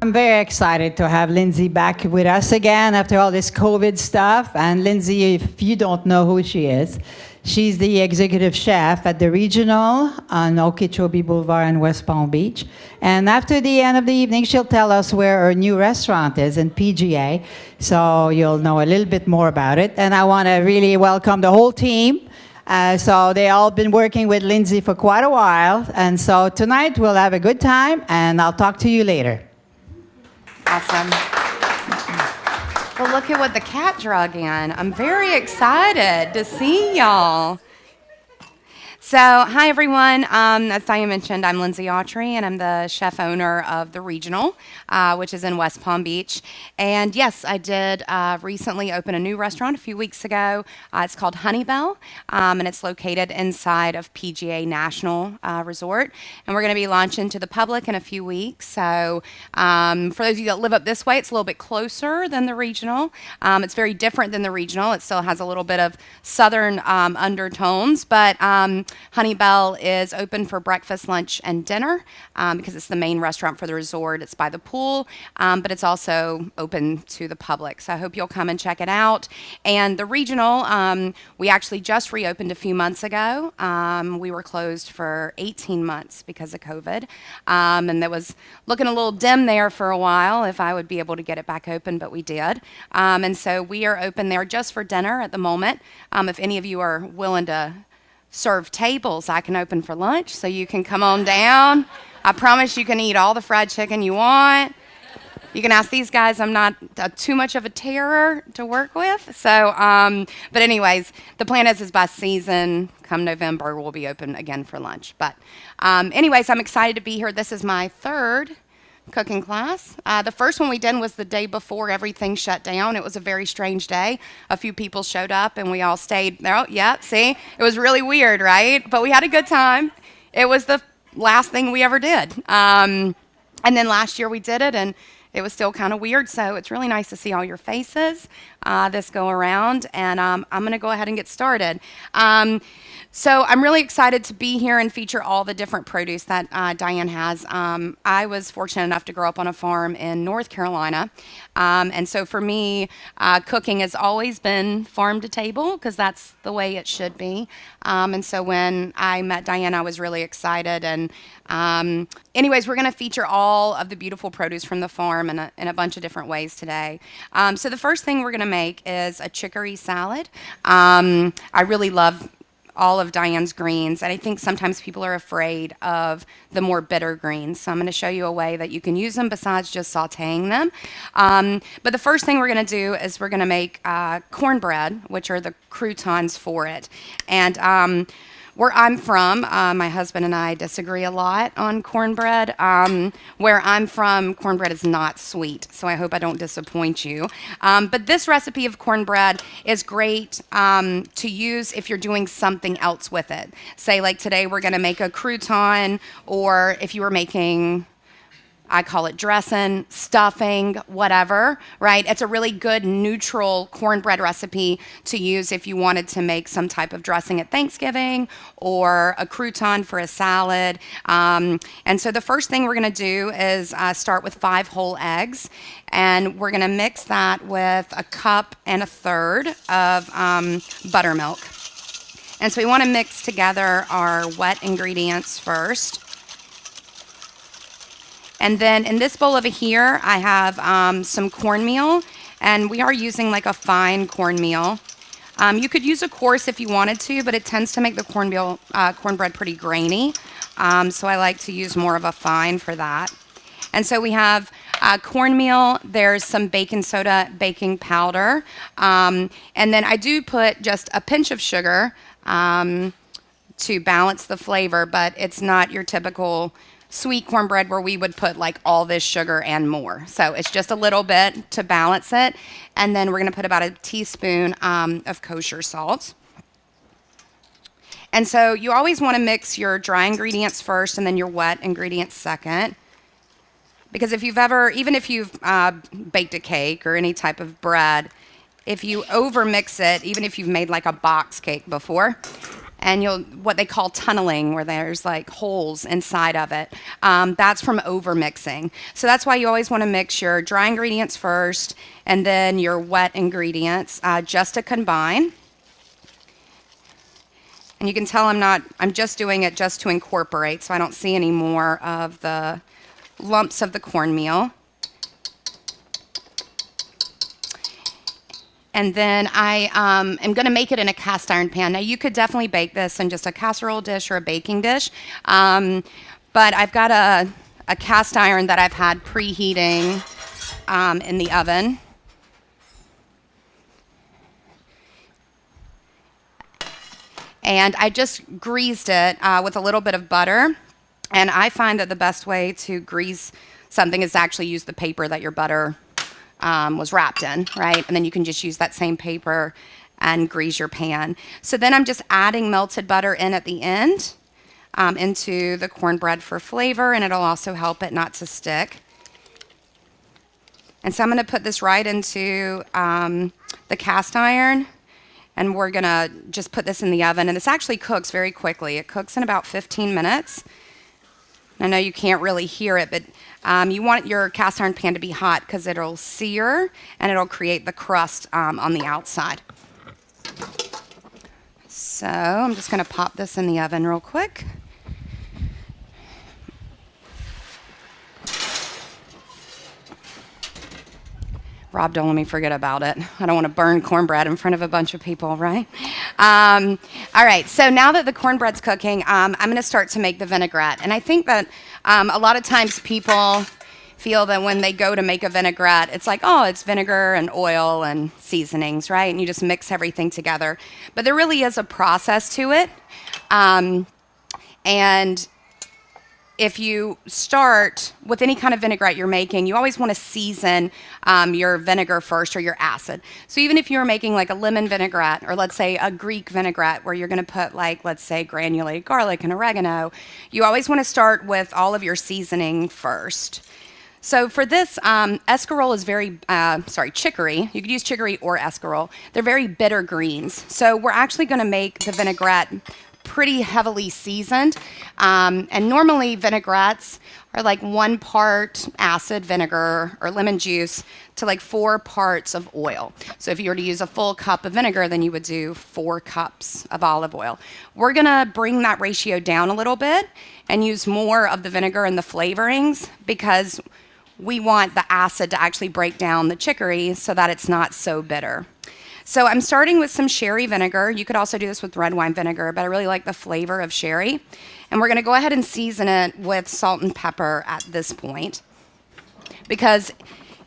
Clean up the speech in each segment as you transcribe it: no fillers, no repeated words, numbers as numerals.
I'm very excited to have Lindsay back with us again after all this COVID stuff. And Lindsay, if you don't know who she is, she's the executive chef at the Regional on Okeechobee Boulevard in West Palm Beach. And after the end of the evening, she'll tell us where her new restaurant is in PGA. So you'll know a little bit more about it. And I want to really welcome the whole team. So they all been working with Lindsay for quite a while. And so tonight we'll have a good time, and I'll talk to you later. Awesome. Well, look at what the cat drug in. I'm very excited to see y'all. So, hi everyone. As Diane mentioned, I'm Lindsay Autry, and I'm the chef owner of the Regional, which is in West Palm Beach. And yes, I did recently open a new restaurant a few weeks ago. It's called Honeybell, and it's located inside of PGA National Resort. And we're going to be launching to the public in a few weeks. So, for those of you that live up this way, it's a little bit closer than the Regional. It's very different than the Regional. It still has a little bit of southern undertones, but Honeybell is open for breakfast, lunch, and dinner because it's the main restaurant for the resort. It's by the pool, but it's also open to the public. So I hope you'll come and check it out. And the Regional, we actually just reopened a few months ago. We were closed for 18 months because of COVID. And that was looking a little dim there for a while if I would be able to get it back open, but we did. And so we are open there just for dinner at the moment. If any of you are willing to serve tables, I can open for lunch, so you can come on down. I promise you can eat all the fried chicken you want. You can ask these guys. I'm not too much of a terror to work with. So, but anyways, the plan is by season, come November, we'll be open again for lunch. But anyways, I'm excited to be here. This is my third cooking class. The first one we did was the day before everything shut down. It was a very strange day. A few people showed up and we all stayed there. Oh, yeah, see? It was really weird, right? But we had a good time. It was the last thing we ever did. And then last year we did it, and it was still kind of weird. So it's really nice to see all your faces this go around. And I'm going to go ahead and get started. So I'm really excited to be here and feature all the different produce that Diane has. I was fortunate enough to grow up on a farm in North Carolina. And so for me, cooking has always been farm to table because that's the way it should be. And so when I met Diane, I was really excited. And anyways, we're going to feature all of the beautiful produce from the farm in a bunch of different ways today. So the first thing we're going to make is a chicory salad. I really love all of Diane's greens, and I think sometimes people are afraid of the more bitter greens. So I'm going to show you a way that you can use them besides just sauteing them. But the first thing we're going to do is we're going to make cornbread, which are the croutons for it. And where I'm from, my husband and I disagree a lot on cornbread. Where I'm from, cornbread is not sweet, so I hope I don't disappoint you. But this recipe of cornbread is great to use if you're doing something else with it. Say like today we're gonna make a crouton, or if you were making, I call it dressing, stuffing, whatever, right? It's a really good neutral cornbread recipe to use if you wanted to make some type of dressing at Thanksgiving or a crouton for a salad. And so the first thing we're gonna do is start with 5 whole eggs, and we're gonna mix that with 1.5 cups of buttermilk. And so we wanna mix together our wet ingredients first. And then in this bowl over here, I have some cornmeal, and we are using like a fine cornmeal. You could use a coarse if you wanted to, but it tends to make the cornbread pretty grainy. So I like to use more of a fine for that. And so we have cornmeal, there's some baking soda, baking powder, and then I do put just a pinch of sugar to balance the flavor, but it's not your typical sweet cornbread where we would put like all this sugar and more. So it's just a little bit to balance it. And then we're going to put about a teaspoon of kosher salt. And so you always want to mix your dry ingredients first and then your wet ingredients second. Because if you've ever, even if you've baked a cake or any type of bread, if you over mix it, even if you've made like a box cake before, and what they call tunneling, where there's like holes inside of it. That's from over mixing. So that's why you always want to mix your dry ingredients first and then your wet ingredients just to combine. And you can tell I'm just doing it just to incorporate, so I don't see any more of the lumps of the cornmeal. And then I am going to make it in a cast iron pan. Now, you could definitely bake this in just a casserole dish or a baking dish, but I've got a cast iron that I've had preheating in the oven. And I just greased it with a little bit of butter. And I find that the best way to grease something is to actually use the paper that your butter was wrapped in, right? And then you can just use that same paper and grease your pan. So then I'm just adding melted butter in at the end into the cornbread for flavor, and it'll also help it not to stick. And so I'm going to put this right into the cast iron, and we're going to just put this in the oven. And this actually cooks very quickly. It cooks in about 15 minutes. I know you can't really hear it, but you want your cast iron pan to be hot because it'll sear and it'll create the crust on the outside. So I'm just going to pop this in the oven real quick. Rob, don't let me forget about it. I don't want to burn cornbread in front of a bunch of people, right? All right, so now that the cornbread's cooking, I'm going to start to make the vinaigrette. And I think that a lot of times people feel that when they go to make a vinaigrette, it's like, oh, it's vinegar and oil and seasonings, right? And you just mix everything together. But there really is a process to it. And if you start with any kind of vinaigrette you're making, you always want to season your vinegar first, or your acid. So even if you're making like a lemon vinaigrette, or let's say a Greek vinaigrette where you're going to put like, let's say, granulated garlic and oregano, you always want to start with all of your seasoning first. So for this, escarole is chicory. You could use chicory or escarole. They're very bitter greens. So we're actually going to make the vinaigrette pretty heavily seasoned. And normally vinaigrettes are like 1 part acid vinegar or lemon juice to like 4 parts of oil. So if you were to use a full cup of vinegar, then you would do 4 cups of olive oil. We're gonna bring that ratio down a little bit and use more of the vinegar and the flavorings, because we want the acid to actually break down the chicory so that it's not so bitter. So I'm starting with some sherry vinegar. You could also do this with red wine vinegar, but I really like the flavor of sherry. And we're going to go ahead and season it with salt and pepper at this point. Because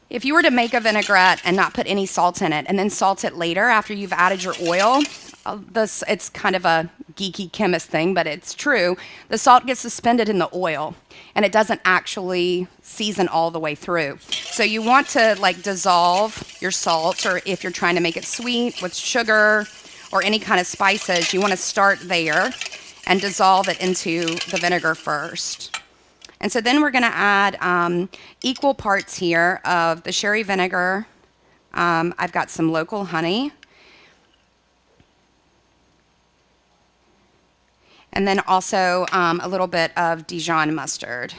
if you were to make a vinaigrette and not put any salt in it, and then salt it later after you've added your oil, it's kind of a geeky chemist thing, but it's true. The salt gets suspended in the oil, and it doesn't actually season all the way through. So you want to like dissolve your salt, or if you're trying to make it sweet with sugar or any kind of spices, you want to start there and dissolve it into the vinegar first. And so then we're going to add equal parts here of the sherry vinegar. I've got some local honey. And then also a little bit of Dijon mustard.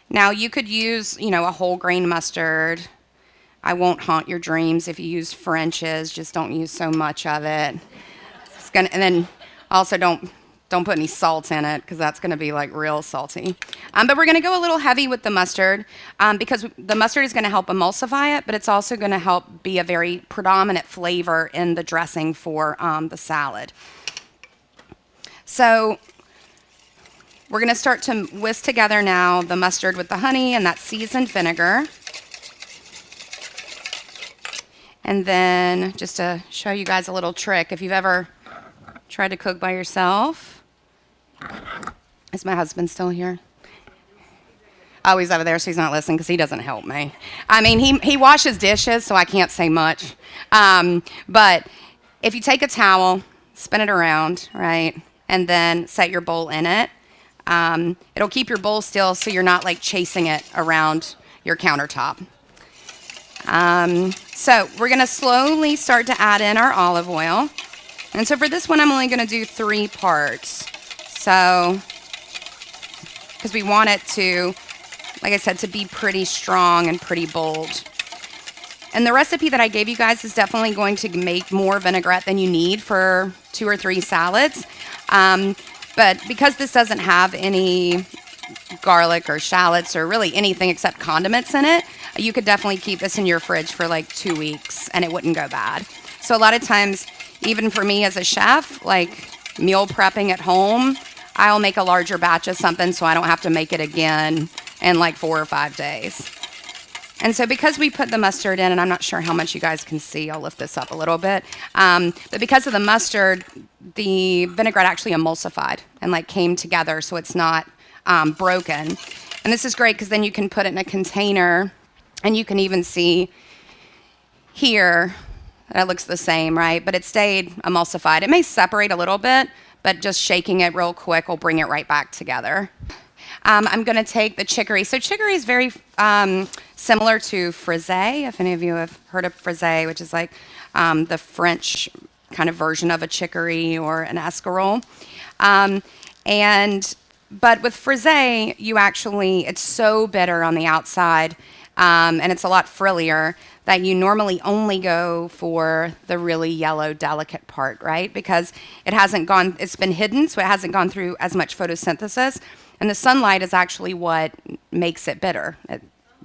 Now you could use, a whole grain mustard. I won't haunt your dreams if you use French's. Just don't use so much of it. And then also don't put any salt in it, because that's going to be like real salty. But we're going to go a little heavy with the mustard because the mustard is going to help emulsify it, but it's also going to help be a very predominant flavor in the dressing for the salad. So we're going to start to whisk together now the mustard with the honey and that seasoned vinegar. And then just to show you guys a little trick, if you've ever tried to cook by yourself. Is my husband still here? Oh, he's over there, so he's not listening because he doesn't help me. I mean, he washes dishes, so I can't say much. But if you take a towel, spin it around, right? And then set your bowl in it. It'll keep your bowl still so you're not like chasing it around your countertop. So we're gonna slowly start to add in our olive oil. And so for this one, I'm only going to do 3 parts. So, because we want it to, like I said, to be pretty strong and pretty bold. And the recipe that I gave you guys is definitely going to make more vinaigrette than you need for 2 or 3 salads. But because this doesn't have any garlic or shallots or really anything except condiments in it, you could definitely keep this in your fridge for like 2 weeks and it wouldn't go bad. So a lot of times, even for me as a chef, like meal prepping at home, I'll make a larger batch of something so I don't have to make it again in like 4 or 5 days. And so because we put the mustard in, and I'm not sure how much you guys can see, I'll lift this up a little bit, but because of the mustard, the vinaigrette actually emulsified and like came together so it's not broken. And this is great because then you can put it in a container and you can even see here that it looks the same, right? But it stayed emulsified. It may separate a little bit, but just shaking it real quick will bring it right back together. I'm going to take the chicory. So chicory is very similar to frisée, if any of you have heard of frisée, which is like the French kind of version of a chicory or an escarole. But with frisée, it's so bitter on the outside, and it's a lot frillier that you normally only go for the really yellow, delicate part, right? Because it's been hidden, so it hasn't gone through as much photosynthesis. And the sunlight is actually what makes it bitter.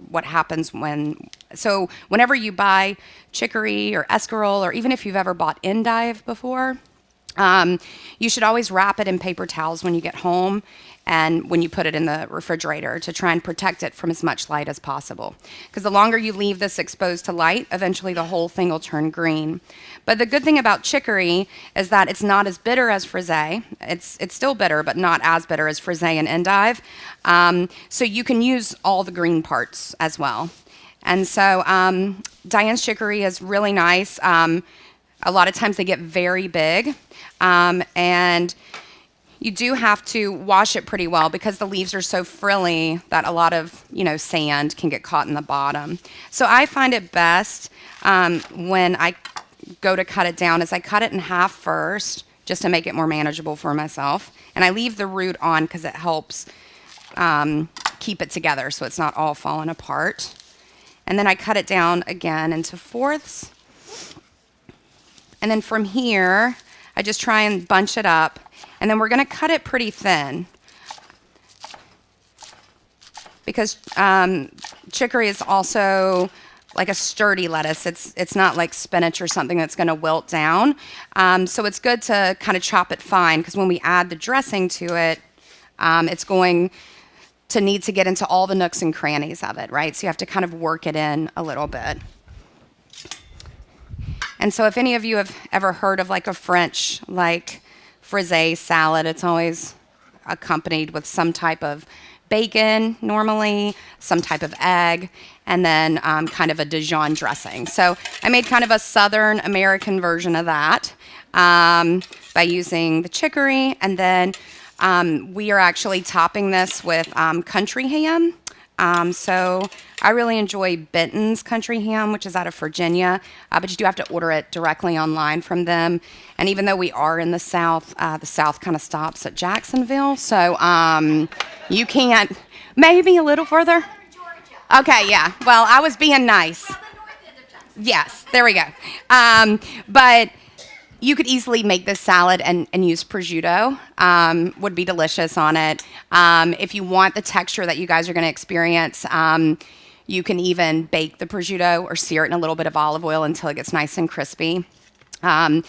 What happens whenever you buy chicory or escarole, or even if you've ever bought endive before, you should always wrap it in paper towels when you get home and when you put it in the refrigerator to try and protect it from as much light as possible. Because the longer you leave this exposed to light, eventually the whole thing will turn green. But the good thing about chicory is that it's not as bitter as frisée. It's still bitter, but not as bitter as frisée and endive. So you can use all the green parts as well. And so Diane's chicory is really nice. A lot of times they get very big. And you do have to wash it pretty well because the leaves are so frilly that a lot of, sand can get caught in the bottom. So I find it best when I go to cut it down is I cut it in half first just to make it more manageable for myself. And I leave the root on because it helps keep it together so it's not all falling apart. And then I cut it down again into fourths. And then from here, I just try and bunch it up. And then we're going to cut it pretty thin because chicory is also like a sturdy lettuce. It's not like spinach or something that's going to wilt down. So it's good to kind of chop it fine because when we add the dressing to it, it's going to need to get into all the nooks and crannies of it, right? So you have to kind of work it in a little bit. And so if any of you have ever heard of like a French like frisée salad, it's always accompanied with some type of bacon normally, some type of egg, and then kind of a Dijon dressing. So I made kind of a Southern American version of that by using the chicory, and then we are actually topping this with country ham. So I really enjoy Benton's country ham, which is out of Virginia, but you do have to order it directly online from them. And even though we are in the South kind of stops at Jacksonville, so you can't, maybe a little further? Okay, yeah. Well, I was being nice. Yes, there we go. But you could easily make this salad and use prosciutto. Would be delicious on it. If you want the texture that you guys are going to experience, you can even bake the prosciutto or sear it in a little bit of olive oil until it gets nice and crispy. And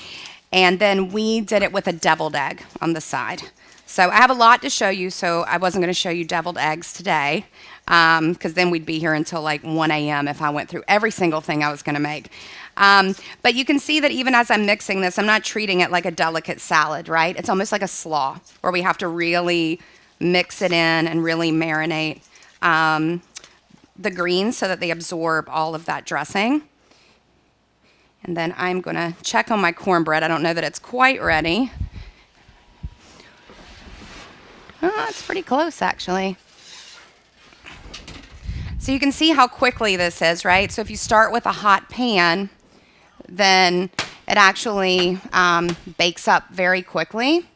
then we did it with a deviled egg on the side. So I have a lot to show you, so I wasn't going to show you deviled eggs today, because then we'd be here until like 1 a.m. if I went through every single thing I was going to make. But you can see that even as I'm mixing this, I'm not treating it like a delicate salad, right? It's almost like a slaw, where we have to really mix it in and really marinate the greens so that they absorb all of that dressing. And then I'm going to check on my cornbread. I don't know that it's quite ready. Oh, it's pretty close, actually. So you can see how quickly this is, right? So if you start with a hot pan, then It actually bakes up very quickly.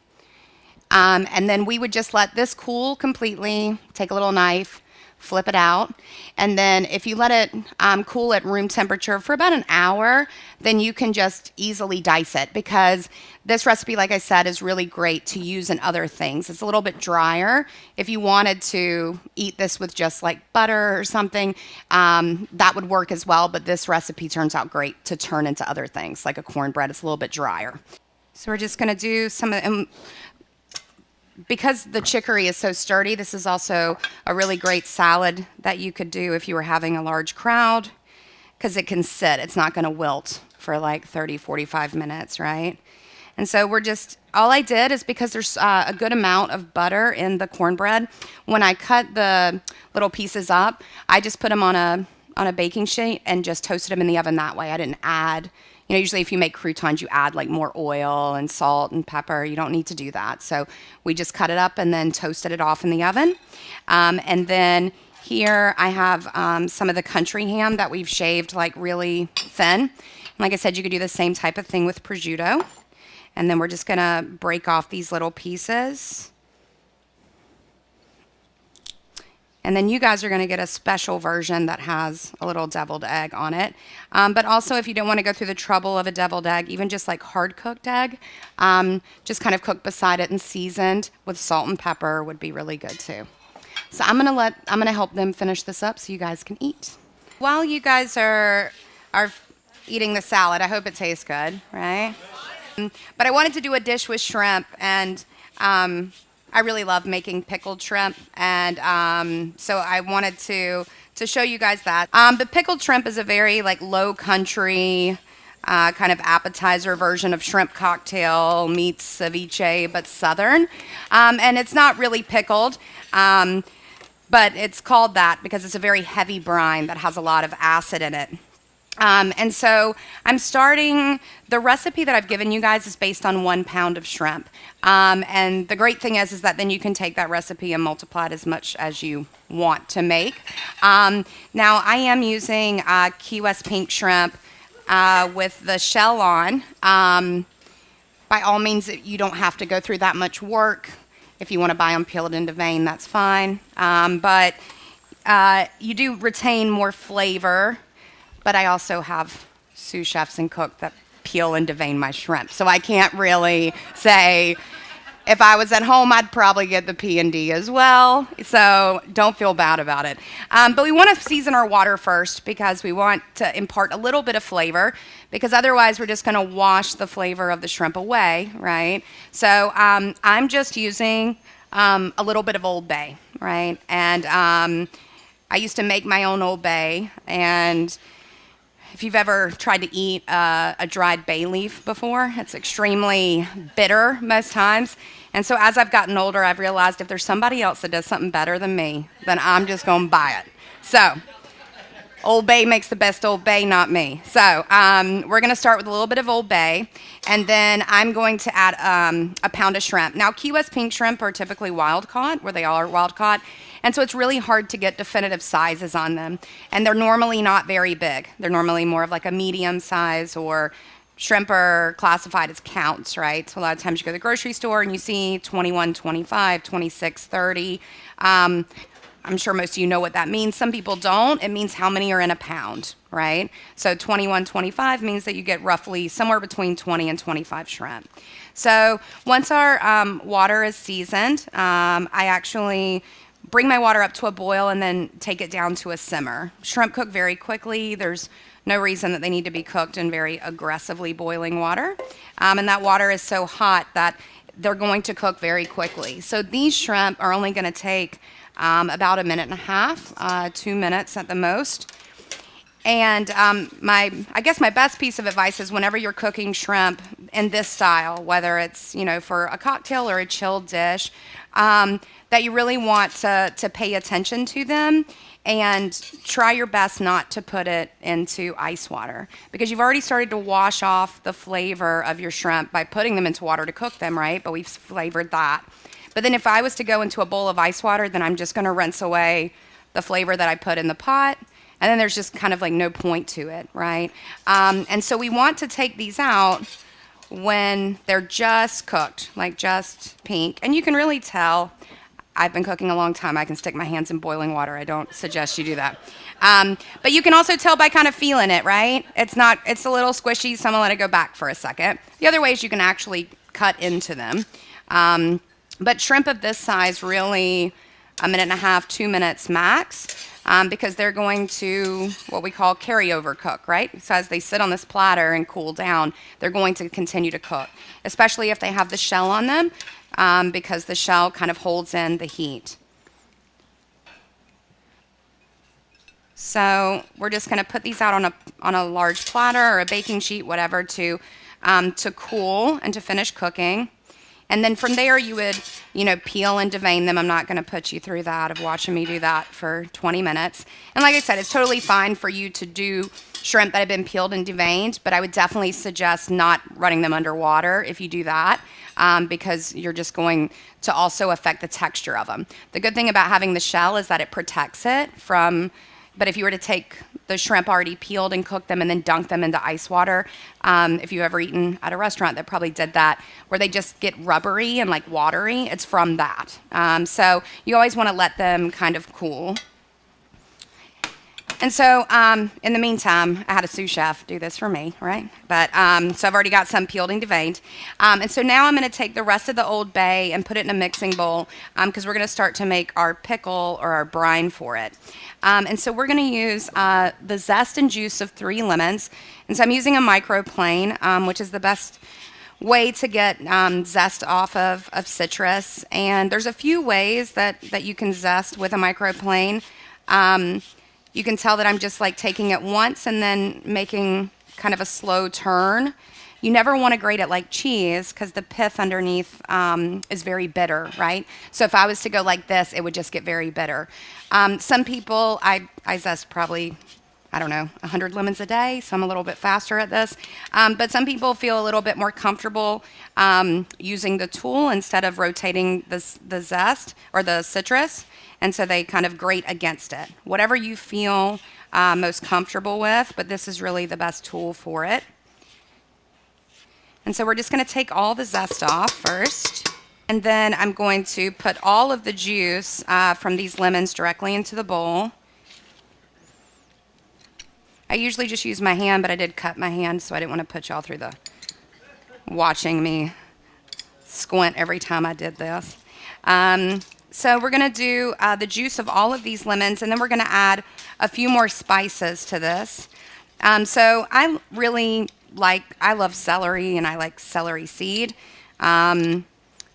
And then we would just let this cool completely, take a little knife, flip it out. And then if you let it cool at room temperature for about an hour, then you can just easily dice it, because this recipe, like I said, is really great to use in other things. It's a little bit drier. If you wanted to eat this with just like butter or something, that would work as well. But this recipe turns out great to turn into other things, like a cornbread. It's a little bit drier. So we're just going to do some of because the chicory is so sturdy, this is also a really great salad that you could do if you were having a large crowd, because it can sit. It's not going to wilt for like 30, 45 minutes, right? And so we're just, all I did is, because there's a good amount of butter in the cornbread, when I cut the little pieces up, I just put them on a baking sheet and just toasted them in the oven that way. I didn't add, usually if you make croutons, you add like more oil and salt and pepper. You don't need to do that. So we just cut it up and then toasted it off in the oven. And then here I have some of the country ham that we've shaved like really thin. And like I said, you could do the same type of thing with prosciutto. And then we're just gonna break off these little pieces. And then you guys are going to get a special version that has a little deviled egg on it. But also, if you don't want to go through the trouble of a deviled egg, even just like hard-cooked egg, just kind of cooked beside it and seasoned with salt and pepper would be really good too. So I'm gonna help them finish this up so you guys can eat. While you guys are eating the salad, I hope it tastes good, right? But I wanted to do a dish with shrimp, and I really love making pickled shrimp, and so I wanted to show you guys that. The pickled shrimp is a very like low country kind of appetizer version of shrimp cocktail meets ceviche, but southern. And it's not really pickled, but it's called that because it's a very heavy brine that has a lot of acid in it. And so the recipe that I've given you guys is based on 1 pound of shrimp. And the great thing is that then you can take that recipe and multiply it as much as you want to make. Now I am using Key West pink shrimp with the shell on. By all means, you don't have to go through that much work. If you want to buy them peeled into vein, that's fine. But you do retain more flavor. But I also have sous chefs and cooks that peel and devein my shrimp. So I can't really say, if I was at home, I'd probably get the P&D as well. So don't feel bad about it. But we want to season our water first because we want to impart a little bit of flavor, because otherwise we're just going to wash the flavor of the shrimp away, right? So I'm just using a little bit of Old Bay, right? And I used to make my own Old Bay, and if you've ever tried to eat a dried bay leaf before, it's extremely bitter most times. And so as I've gotten older, I've realized if there's somebody else that does something better than me, then I'm just going to buy it. So Old Bay makes the best Old Bay, not me. So we're going to start with a little bit of Old Bay, and then I'm going to add a pound of shrimp. Now, Key West pink shrimp are typically wild caught, where they all are wild caught. And so it's really hard to get definitive sizes on them. And they're normally not very big. They're normally more of like a medium size, or shrimp are classified as counts, right? So a lot of times you go to the grocery store and you see 21, 25, 26, 30. I'm sure most of you know what that means. Some people don't. It means how many are in a pound, right? So 21, 25 means that you get roughly somewhere between 20 and 25 shrimp. So once our water is seasoned, I actually bring my water up to a boil and then take it down to a simmer. Shrimp cook very quickly. There's no reason that they need to be cooked in very aggressively boiling water. And that water is so hot that they're going to cook very quickly. So these shrimp are only going to take about 1.5 minutes, 2 minutes at the most. And I guess my best piece of advice is whenever you're cooking shrimp in this style, whether it's for a cocktail or a chilled dish, that you really want to pay attention to them and try your best not to put it into ice water, because you've already started to wash off the flavor of your shrimp by putting them into water to cook them, right? But we've flavored that. But then if I was to go into a bowl of ice water, then I'm just going to rinse away the flavor that I put in the pot, And then there's just kind of like no point to it, right? And so we want to take these out when they're just cooked, like just pink. And you can really tell. I've been cooking a long time. I can stick my hands in boiling water. I don't suggest you do that. But you can also tell by kind of feeling it, right? It's a little squishy, so I'm gonna let it go back for a second. The other way is you can actually cut into them. But shrimp of this size, really 1.5 to 2 minutes max, because they're going to what we call carryover cook, right? So as they sit on this platter and cool down, they're going to continue to cook, especially if they have the shell on them, because the shell kind of holds in the heat. So we're just going to put these out on a large platter or a baking sheet, whatever, to cool and to finish cooking. And then from there, you would, peel and devein them. I'm not going to put you through that of watching me do that for 20 minutes. And like I said, it's totally fine for you to do shrimp that have been peeled and deveined, but I would definitely suggest not running them underwater if you do that, because you're just going to also affect the texture of them. The good thing about having the shell is that it protects it from. But if you were to take the shrimp already peeled and cook them and then dunk them into ice water, if you've ever eaten at a restaurant that probably did that, where they just get rubbery and like watery, it's from that. So you always want to let them kind of cool. And so in the meantime, I had a sous chef do this for me, right? But so I've already got some peeled and deveined. And so now I'm going to take the rest of the Old Bay and put it in a mixing bowl, because we're going to start to make our pickle or our brine for it. And so we're going to use the zest and juice of 3 lemons. And so I'm using a microplane, which is the best way to get zest off of citrus. And there's a few ways that you can zest with a microplane. You can tell that I'm just like taking it once and then making kind of a slow turn. You never want to grate it like cheese because the pith underneath is very bitter, right? So if I was to go like this, it would just get very bitter. Some people, I zest probably, 100 lemons a day, so I'm a little bit faster at this. But some people feel a little bit more comfortable using the tool instead of rotating the zest or the citrus. And so they kind of grate against it. Whatever you feel most comfortable with, but this is really the best tool for it. And so we're just going to take all the zest off first. And then I'm going to put all of the juice from these lemons directly into the bowl. I usually just use my hand, but I did cut my hand, so I didn't want to put y'all through the watching me squint every time I did this. So we're going to do the juice of all of these lemons, and then we're going to add a few more spices to this. So I love celery, and I like celery seed. I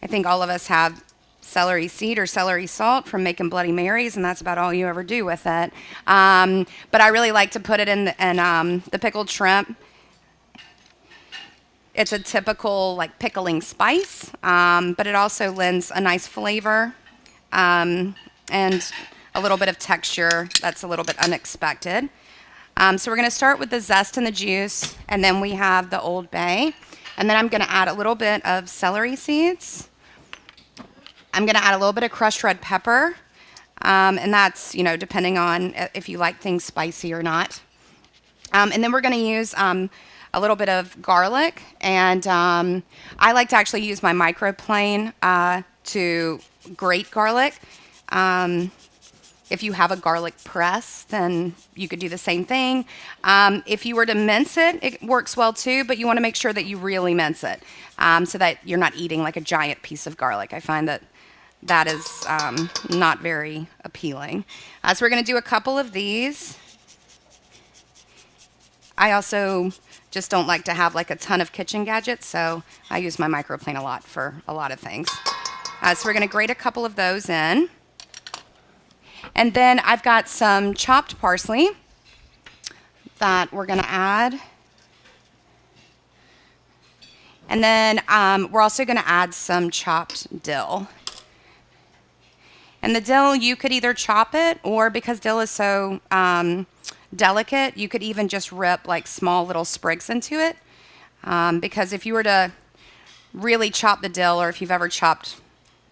think all of us have celery seed or celery salt from making Bloody Marys, and that's about all you ever do with it. But I really like to put it in the pickled shrimp. It's a typical like pickling spice, but it also lends a nice flavor. And a little bit of texture that's a little bit unexpected. So we're going to start with the zest and the juice, and then we have the Old Bay. And then I'm going to add a little bit of celery seeds. I'm going to add a little bit of crushed red pepper, and that's, depending on if you like things spicy or not. And then we're going to use a little bit of garlic, and I like to actually use my microplane to grate garlic. If you have a garlic press, then you could do the same thing. If you were to mince it, it works well too, but you want to make sure that you really mince it so that you're not eating like a giant piece of garlic. I find that is not very appealing. So we're going to do a couple of these. I also just don't like to have like a ton of kitchen gadgets, so I use my microplane a lot for a lot of things. So we're going to grate a couple of those in. And then I've got some chopped parsley that we're going to add. And then we're also going to add some chopped dill. And the dill, you could either chop it, or because dill is so delicate, you could even just rip like small little sprigs into it. Because if you were to really chop the dill, or if you've ever chopped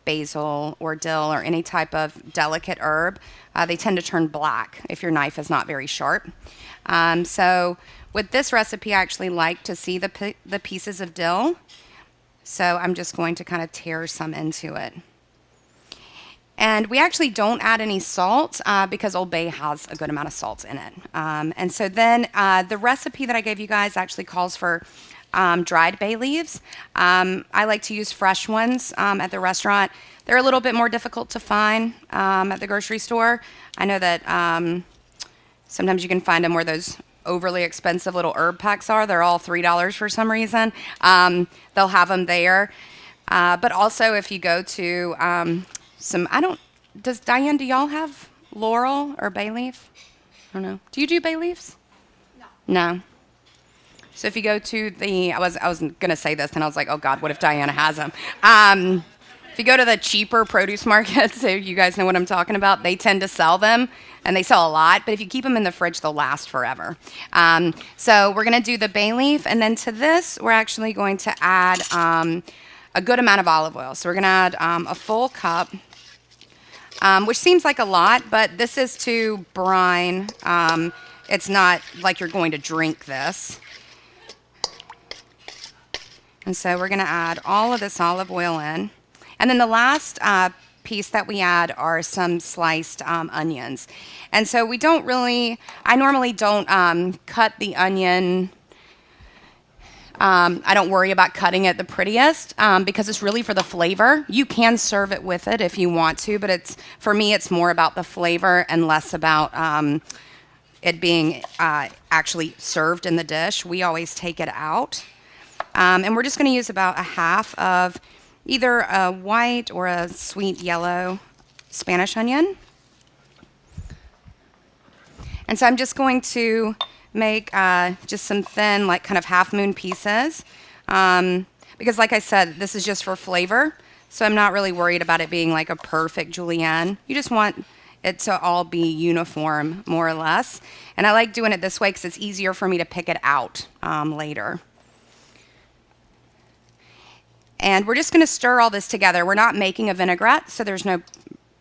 basil or dill or any type of delicate herb, they tend to turn black if your knife is not very sharp. So with this recipe, I actually like to see the pieces of dill. So I'm just going to kind of tear some into it. And we actually don't add any salt because Old Bay has a good amount of salt in it. And so then the recipe that I gave you guys actually calls for dried bay leaves. I like to use fresh ones at the restaurant. They're a little bit more difficult to find at the grocery store. I know that sometimes you can find them where those overly expensive little herb packs are. They're all $3 for some reason. They'll have them there. But also if you go to Diane, do y'all have laurel or bay leaf? I don't know. Do you do bay leaves? No. So if you go to I was going to say this and I was like, oh God, what if Diana has them? If you go to the cheaper produce markets, so you guys know what I'm talking about, they tend to sell them and they sell a lot, but if you keep them in the fridge, they'll last forever. So we're going to do the bay leaf, and then to this, we're actually going to add a good amount of olive oil. So we're going to add a full cup. Which seems like a lot, but this is to brine. It's not like you're going to drink this. And so we're going to add all of this olive oil in. And then the last piece that we add are some sliced onions. And so I normally don't cut the onion. I don't worry about cutting it the prettiest because it's really for the flavor. You can serve it with it if you want to, but for me, it's more about the flavor and less about it being actually served in the dish. We always take it out. And we're just going to use about a half of either a white or a sweet yellow Spanish onion. And so I'm just going to make just some thin, like kind of half moon pieces. Because like I said, this is just for flavor. So I'm not really worried about it being like a perfect julienne. You just want it to all be uniform, more or less. And I like doing it this way because it's easier for me to pick it out later. And we're just going to stir all this together. We're not making a vinaigrette, so there's no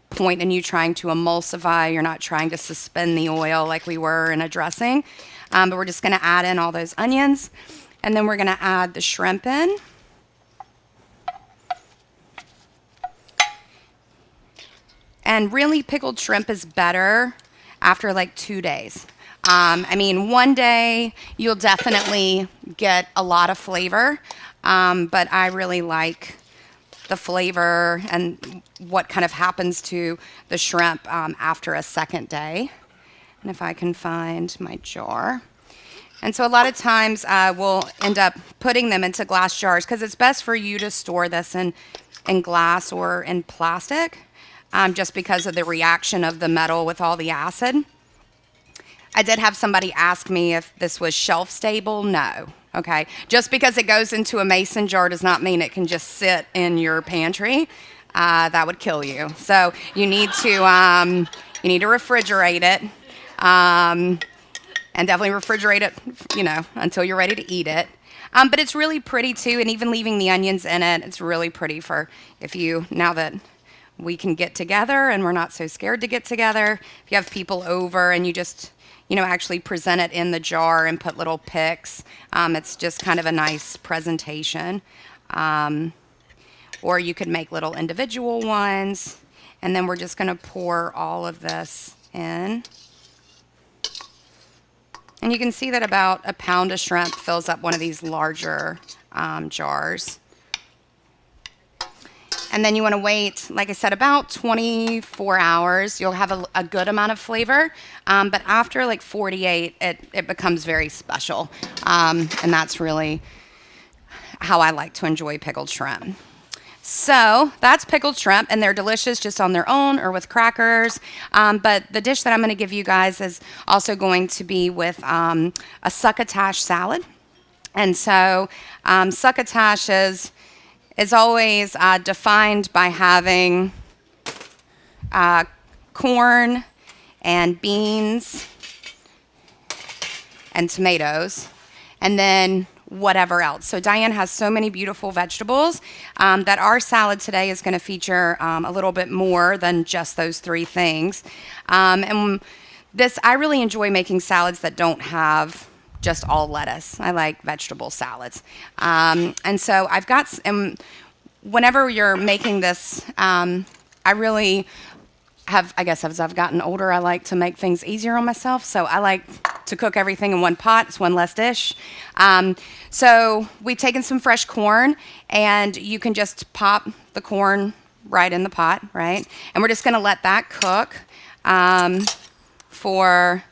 point in you trying to emulsify. You're not trying to suspend the oil like we were in a dressing. But we're just going to add in all those onions. And then we're going to add the shrimp in. And really, pickled shrimp is better after like 2 days. I mean, 1 day, you'll definitely get a lot of flavor. But I really like the flavor and what kind of happens to the shrimp after a second day. And if I can find my jar. And so a lot of times we'll end up putting them into glass jars because it's best for you to store this in glass or in plastic just because of the reaction of the metal with all the acid. I did have somebody ask me if this was shelf stable. No. Okay. Just because it goes into a mason jar does not mean it can just sit in your pantry. That would kill you. So you need to refrigerate it. And definitely refrigerate it, until you're ready to eat it. But it's really pretty too, and even leaving the onions in it, it's really pretty for now that we can get together and we're not so scared to get together. If you have people over and you just, actually present it in the jar and put little picks, it's just kind of a nice presentation. Or you could make little individual ones, and then we're just going to pour all of this in. And you can see that about a pound of shrimp fills up one of these larger jars. And then you want to wait, like I said, about 24 hours. You'll have a good amount of flavor. But after like 48, it becomes very special. And that's really how I like to enjoy pickled shrimp. So that's pickled shrimp, and they're delicious just on their own or with crackers. But the dish that I'm going to give you guys is also going to be with a succotash salad. And so succotash is always defined by having corn and beans and tomatoes, and then whatever else. So Diane has so many beautiful vegetables that our salad today is going to feature a little bit more than just those three things. And this, I really enjoy making salads that don't have just all lettuce. I like vegetable salads. And so I've got, and whenever you're making this, I really have, I guess as I've gotten older, I like to make things easier on myself. So I like to cook everything in one pot. It's one less dish. So we've taken some fresh corn, and you can just pop the corn right in the pot, right? And we're just going to let that cook for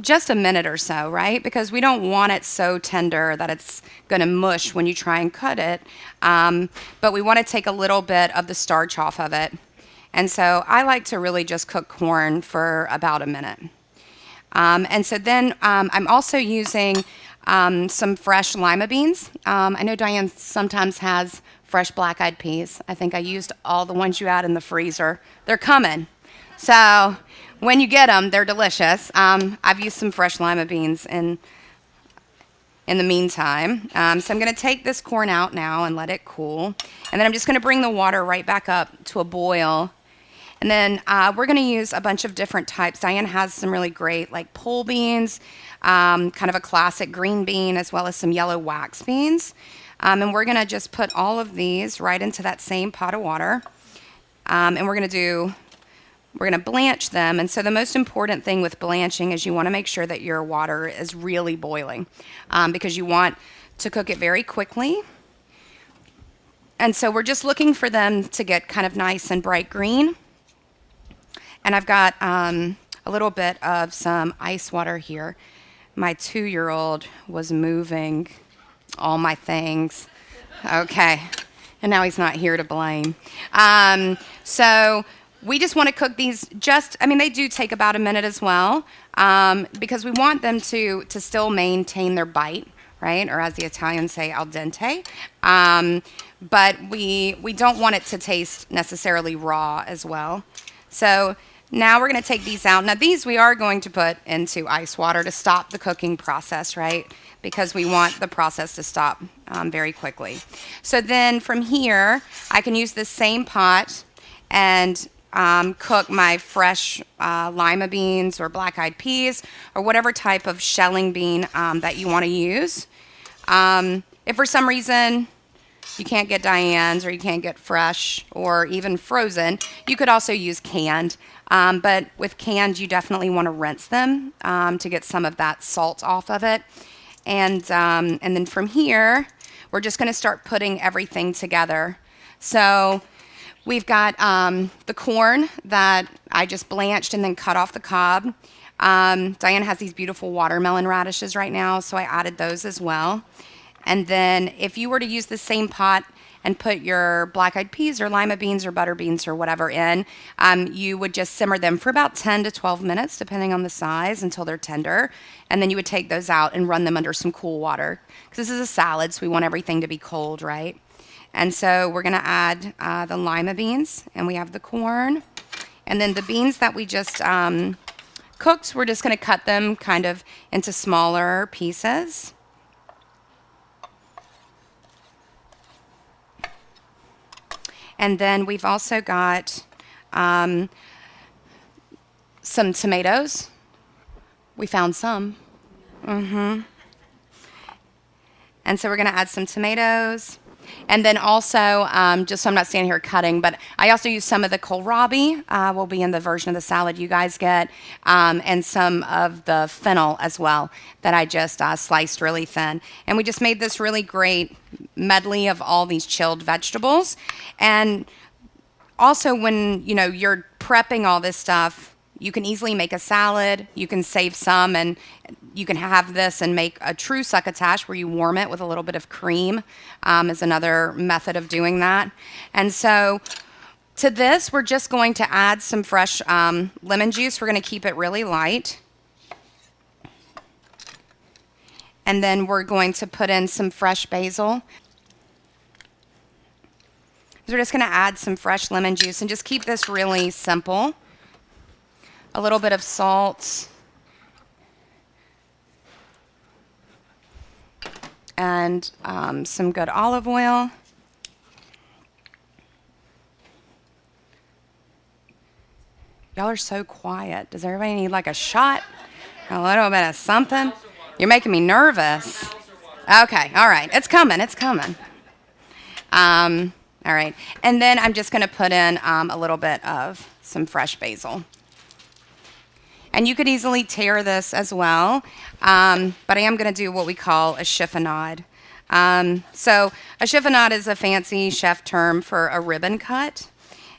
just a minute or so, right? Because we don't want it so tender that it's going to mush when you try and cut it. But we want to take a little bit of the starch off of it. And so I like to really just cook corn for about a minute. And so then I'm also using some fresh lima beans. I know Diane sometimes has fresh black-eyed peas. I think I used all the ones you had in the freezer. They're coming. So when you get them, they're delicious. I've used some fresh lima beans in the meantime. So I'm going to take this corn out now and let it cool. And then I'm just going to bring the water right back up to a boil. And then we're going to use a bunch of different types. Diane has some really great like pole beans, kind of a classic green bean, as well as some yellow wax beans. And we're going to just put all of these right into that same pot of water. And we're going to blanch them. And so the most important thing with blanching is you want to make sure that your water is really boiling because you want to cook it very quickly. And so we're just looking for them to get kind of nice and bright green. And I've got a little bit of some ice water here. My 2-year-old was moving all my things. Okay. And now he's not here to blame. So we just want to cook these they do take about a minute as well because we want them to still maintain their bite, right? Or as the Italians say, al dente. But we don't want it to taste necessarily raw as well. So now we're going to take these out. Now these we are going to put into ice water to stop the cooking process, right? Because we want the process to stop very quickly. So then from here, I can use this same pot and cook my fresh lima beans or black-eyed peas or whatever type of shelling bean that you want to use. If for some reason you can't get Diane's or you can't get fresh or even frozen, you could also use canned. But with canned, you definitely want to rinse them to get some of that salt off of it. And then from here, we're just going to start putting everything together. So we've got the corn that I just blanched and then cut off the cob. Diane has these beautiful watermelon radishes right now, so I added those as well. And then if you were to use the same pot and put your black-eyed peas or lima beans or butter beans or whatever in, you would just simmer them for about 10 to 12 minutes, depending on the size, until they're tender. And then you would take those out and run them under some cool water. Because this is a salad, so we want everything to be cold, right? And so we're going to add the lima beans, and we have the corn. And then the beans that we just cooked, we're just going to cut them kind of into smaller pieces. And then we've also got some tomatoes. We found some. And so we're going to add some tomatoes. And then also, just so I'm not standing here cutting, but I also use some of the kohlrabi, will be in the version of the salad you guys get, and some of the fennel as well that I just sliced really thin. And we just made this really great medley of all these chilled vegetables. And also when, you're prepping all this stuff, you can easily make a salad. You can save some, and you can have this and make a true succotash where you warm it with a little bit of cream is another method of doing that. And so to this, we're just going to add some fresh lemon juice. We're going to keep it really light. And then we're going to put in some fresh basil. So we're just going to add some fresh lemon juice and just keep this really simple. A little bit of salt. and some good olive oil. Y'all are so quiet. Does everybody need like a shot? A little bit of something? You're making me nervous. Okay, all right. It's coming. It's coming. All right. And then I'm just going to put in a little bit of some fresh basil. And you could easily tear this as well, but I am going to do what we call a chiffonade. So a chiffonade is a fancy chef term for a ribbon cut,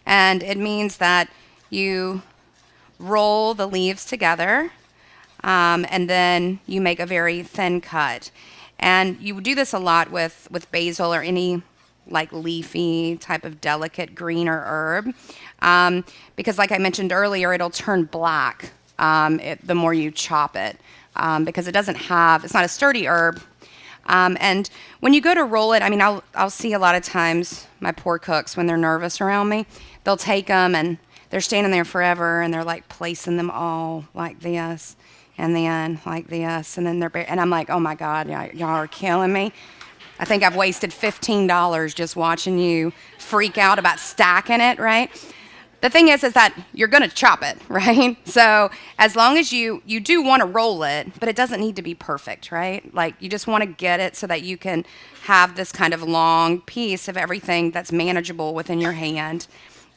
and it means that you roll the leaves together, and then you make a very thin cut. And you do this a lot with basil or any like leafy type of delicate green or herb, because like I mentioned earlier, it'll turn black the more you chop it, because it's not a sturdy herb. And when you go to roll it, I mean, I'll see a lot of times my poor cooks, when they're nervous around me, they'll take them and they're standing there forever and they're like placing them all like this and then like this, and then and I'm like, oh my God, y'all are killing me. I think I've wasted $15 just watching you freak out about stacking it, right? The thing is that you're going to chop it, right? So as long as you do want to roll it, but it doesn't need to be perfect, right? Like you just want to get it so that you can have this kind of long piece of everything that's manageable within your hand.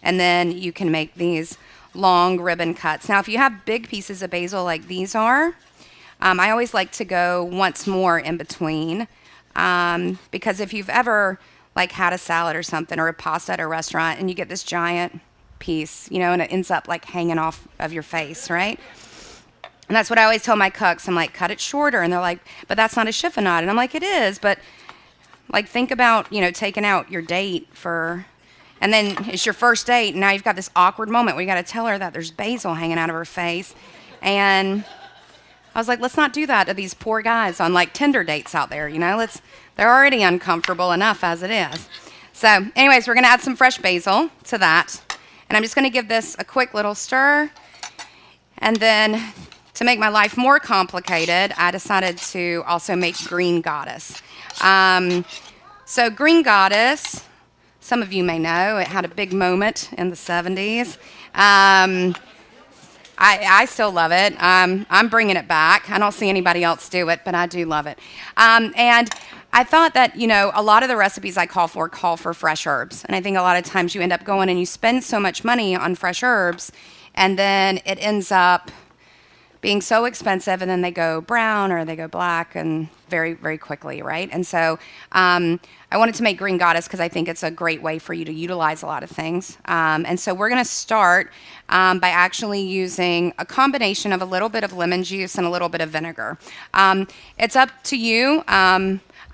And then you can make these long ribbon cuts. Now, if you have big pieces of basil like these are, I always like to go once more in between, because if you've ever like had a salad or something or a pasta at a restaurant and you get this giant piece, and it ends up like hanging off of your face, right? And that's what I always tell my cooks. I'm like, cut it shorter. And they're like, but that's not a chiffonade. And I'm like, it is, but like think about, taking out your date and then it's your first date, and now you've got this awkward moment where you got to tell her that there's basil hanging out of her face. And I was like, let's not do that to these poor guys on like Tinder dates out there, they're already uncomfortable enough as it is. So anyways, we're going to add some fresh basil to that. And I'm just going to give this a quick little stir. And then to make my life more complicated, I decided to also make green goddess. So green goddess, some of you may know, it had a big moment in the 70s. I still love it. I'm bringing it back. I don't see anybody else do it, but I do love it. And I thought that, a lot of the recipes I call for fresh herbs. And I think a lot of times you end up going and you spend so much money on fresh herbs, and then it ends up being so expensive, and then they go brown or they go black and very, very quickly, right? And so I wanted to make green goddess because I think it's a great way for you to utilize a lot of things. And so we're going to start by actually using a combination of a little bit of lemon juice and a little bit of vinegar. It's up to you.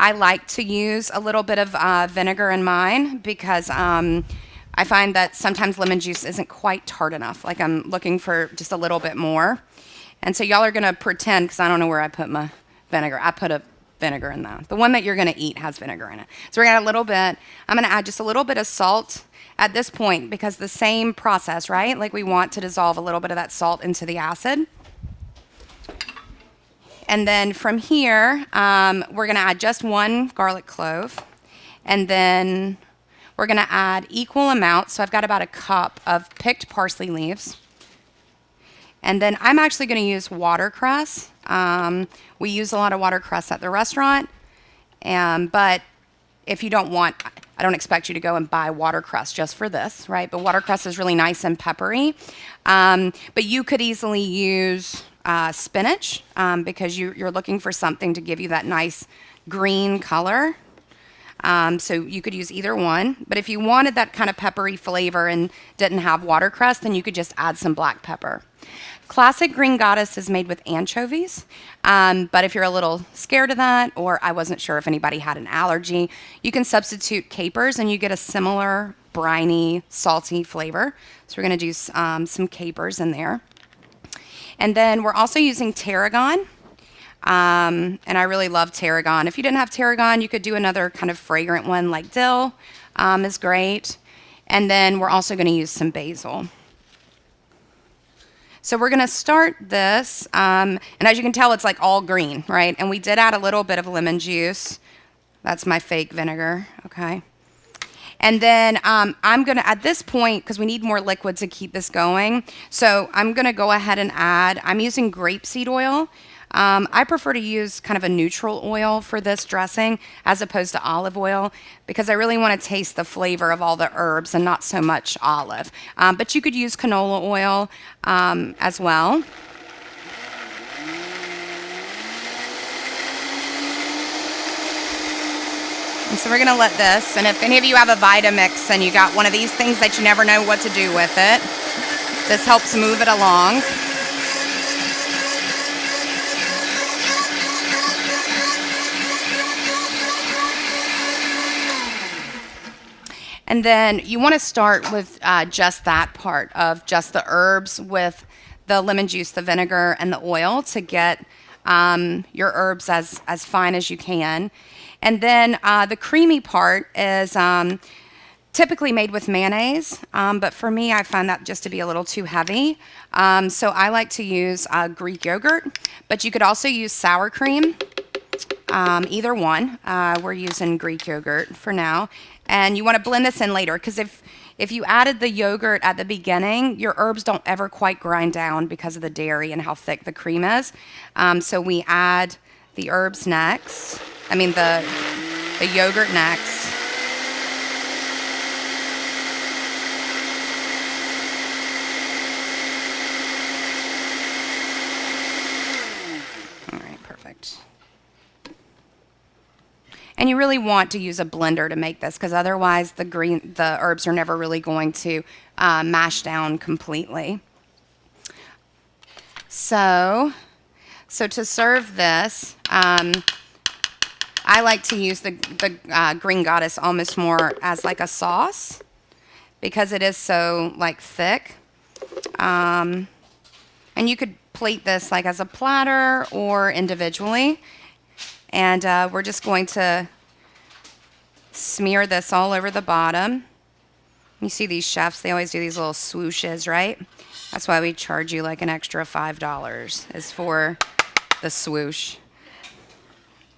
I like to use a little bit of vinegar in mine because I find that sometimes lemon juice isn't quite tart enough. Like I'm looking for just a little bit more. And so y'all are going to pretend, because I don't know where I put my vinegar. I put a vinegar in that. The one that you're going to eat has vinegar in it. So we're going to add a little bit. I'm going to add just a little bit of salt at this point, because the same process, right? Like we want to dissolve a little bit of that salt into the acid. And then from here, we're going to add just one garlic clove. And then we're going to add equal amounts. So I've got about a cup of picked parsley leaves. And then I'm actually going to use watercress. We use a lot of watercress at the restaurant. But if you don't want, I don't expect you to go and buy watercress just for this, right? But watercress is really nice and peppery. But you could easily use spinach because you're looking for something to give you that nice green color. So you could use either one. But if you wanted that kind of peppery flavor and didn't have watercress, then you could just add some black pepper. Classic green goddess is made with anchovies, but if you're a little scared of that, or I wasn't sure if anybody had an allergy, you can substitute capers and you get a similar briny, salty flavor. So we're going to do some capers in there. And then we're also using tarragon, and I really love tarragon. If you didn't have tarragon, you could do another kind of fragrant one like dill is great. And then we're also going to use some basil. So we're going to start this, and as you can tell, it's like all green, right? And we did add a little bit of lemon juice That's my fake vinegar, okay? And then I'm gonna, at this point, because we need more liquid to keep this going, so I'm gonna go ahead and add, I'm using grapeseed oil. I prefer to use kind of a neutral oil for this dressing as opposed to olive oil because I really want to taste the flavor of all the herbs and not so much olive. But you could use canola oil as well. And so we're going to let this, and if any of you have a Vitamix and you got one of these things that you never know what to do with it, this helps move it along. And then you want to start with just that part of just the herbs with the lemon juice, the vinegar, and the oil to get your herbs as fine as you can. And then the creamy part is typically made with mayonnaise, but for me, I find that just to be a little too heavy. So I like to use Greek yogurt, but you could also use sour cream, either one. We're using Greek yogurt for now. And you want to blend this in later because if you added the yogurt at the beginning, your herbs don't ever quite grind down because of the dairy and how thick the cream is. So we add the herbs next. I mean the yogurt next. All right, perfect. And you really want to use a blender to make this because otherwise the herbs are never really going to mash down completely. So to serve this, I like to use the green goddess almost more as like a sauce because it is so like thick. And you could plate this like as a platter or individually. And we're just going to smear this all over the bottom. You see these chefs, they always do these little swooshes, right? That's why we charge you like an extra $5 is for the swoosh.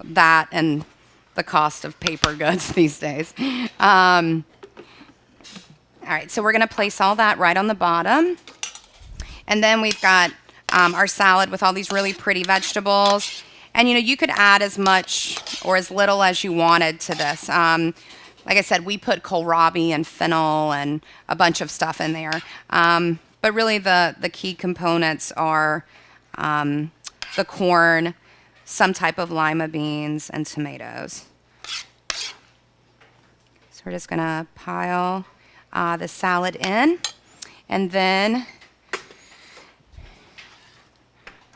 That and the cost of paper goods these days. All right, so we're gonna place all that right on the bottom. And then we've got our salad with all these really pretty vegetables. And you could add as much or as little as you wanted to this. Like I said, we put kohlrabi and fennel and a bunch of stuff in there. But really the key components are the corn, some type of lima beans, and tomatoes. So we're just gonna pile the salad in. And then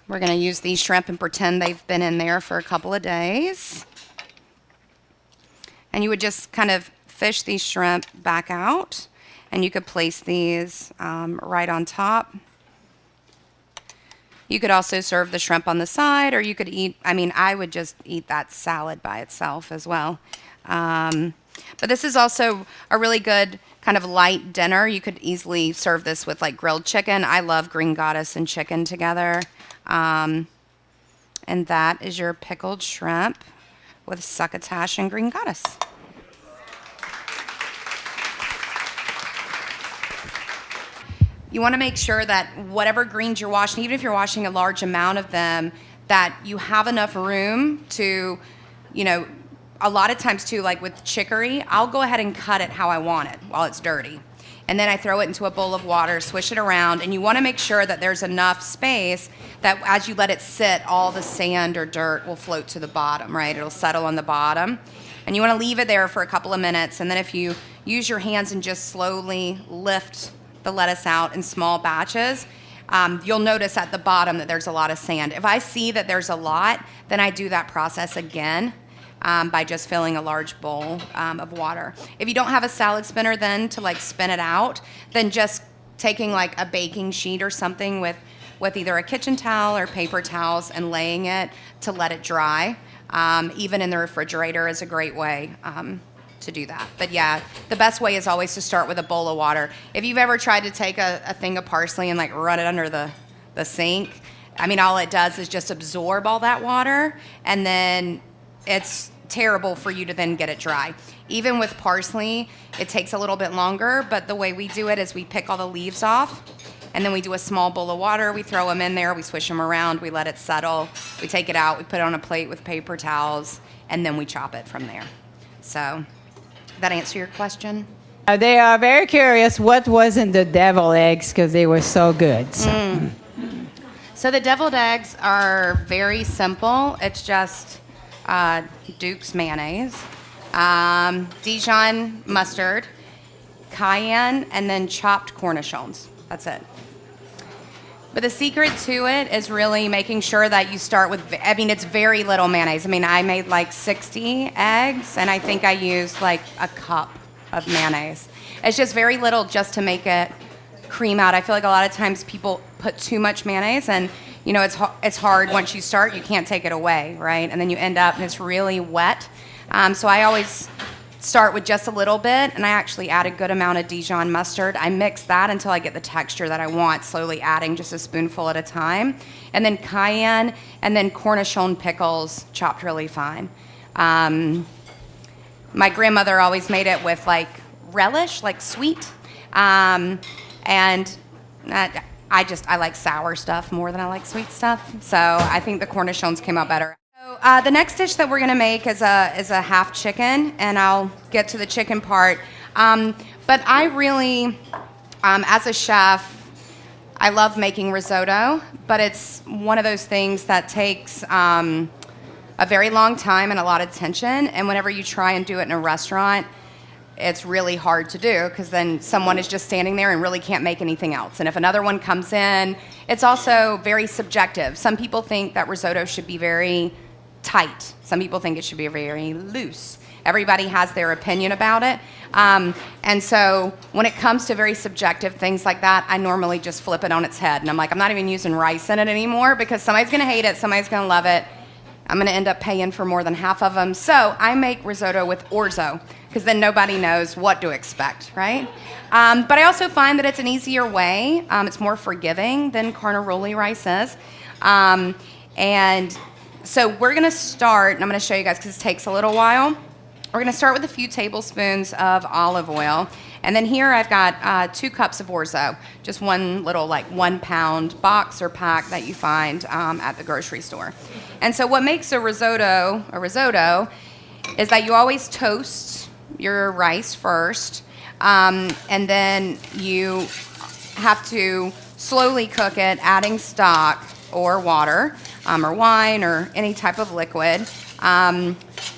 we're going to use these shrimp and pretend they've been in there for a couple of days. And you would just kind of fish these shrimp back out, and you could place these right on top. You could also serve the shrimp on the side, or you could eat, I would just eat that salad by itself as well. But this is also a really good kind of light dinner. You could easily serve this with like grilled chicken. I love green goddess and chicken together. And that is your pickled shrimp with succotash and green goddess. You want to make sure that whatever greens you're washing, even if you're washing a large amount of them, that you have enough room to, a lot of times too, like with chicory, I'll go ahead and cut it how I want it while it's dirty. And then I throw it into a bowl of water, swish it around, and you want to make sure that there's enough space that as you let it sit, all the sand or dirt will float to the bottom, right? It'll settle on the bottom. And you want to leave it there for a couple of minutes, and then if you use your hands and just slowly lift the lettuce out in small batches, you'll notice at the bottom that there's a lot of sand. If I see that there's a lot, then I do that process again. By just filling a large bowl of water. If you don't have a salad spinner then to like spin it out, then just taking like a baking sheet or something with either a kitchen towel or paper towels and laying it to let it dry, even in the refrigerator is a great way to do that. But yeah, the best way is always to start with a bowl of water. If you've ever tried to take a thing of parsley and like run it under the sink, all it does is just absorb all that water, and then it's terrible for you to then get it dry. Even with parsley, it takes a little bit longer, but the way we do it is we pick all the leaves off, and then we do a small bowl of water, we throw them in there, we swish them around, we let it settle, we take it out, we put it on a plate with paper towels, and then we chop it from there. So, did that answer your question? They are very curious what was in the deviled eggs because they were so good. So. So the deviled eggs are very simple. It's just Duke's mayonnaise, Dijon mustard, cayenne, and then chopped cornichons. That's it. But the secret to it is really making sure that you start with, it's very little mayonnaise. I made like 60 eggs, and I think I used like a cup of mayonnaise. It's just very little just to make it cream out. I feel like a lot of times people put too much mayonnaise, and it's hard once you start, you can't take it away, right? And then you end up and it's really wet. So I always start with just a little bit, and I actually add a good amount of Dijon mustard. I mix that until I get the texture that I want, slowly adding just a spoonful at a time. And then cayenne, and then cornichon pickles chopped really fine. My grandmother always made it with like relish, like sweet. And I like sour stuff more than I like sweet stuff. So I think the cornichons came out better. So the next dish that we're gonna make is a half chicken, and I'll get to the chicken part. But I really, as a chef, I love making risotto, but it's one of those things that takes a very long time and a lot of attention. And whenever you try and do it in a restaurant, it's really hard to do because then someone is just standing there and really can't make anything else. And if another one comes in, it's also very subjective. Some people think that risotto should be very tight. Some people think it should be very loose. Everybody has their opinion about it. And so when it comes to very subjective things like that, I normally just flip it on its head. And I'm like, I'm not even using rice in it anymore because somebody's going to hate it, somebody's going to love it. I'm going to end up paying for more than half of them. So I make risotto with orzo because then nobody knows what to expect, right? But I also find that it's an easier way. It's more forgiving than carnaroli rice is. And so we're going to start, and I'm going to show you guys because it takes a little while. We're going to start with a few tablespoons of olive oil. And then here I've got 2 cups of orzo, just one little like 1 pound box or pack that you find at the grocery store. And so what makes a risotto is that you always toast your rice first, and then you have to slowly cook it, adding stock or water or wine or any type of liquid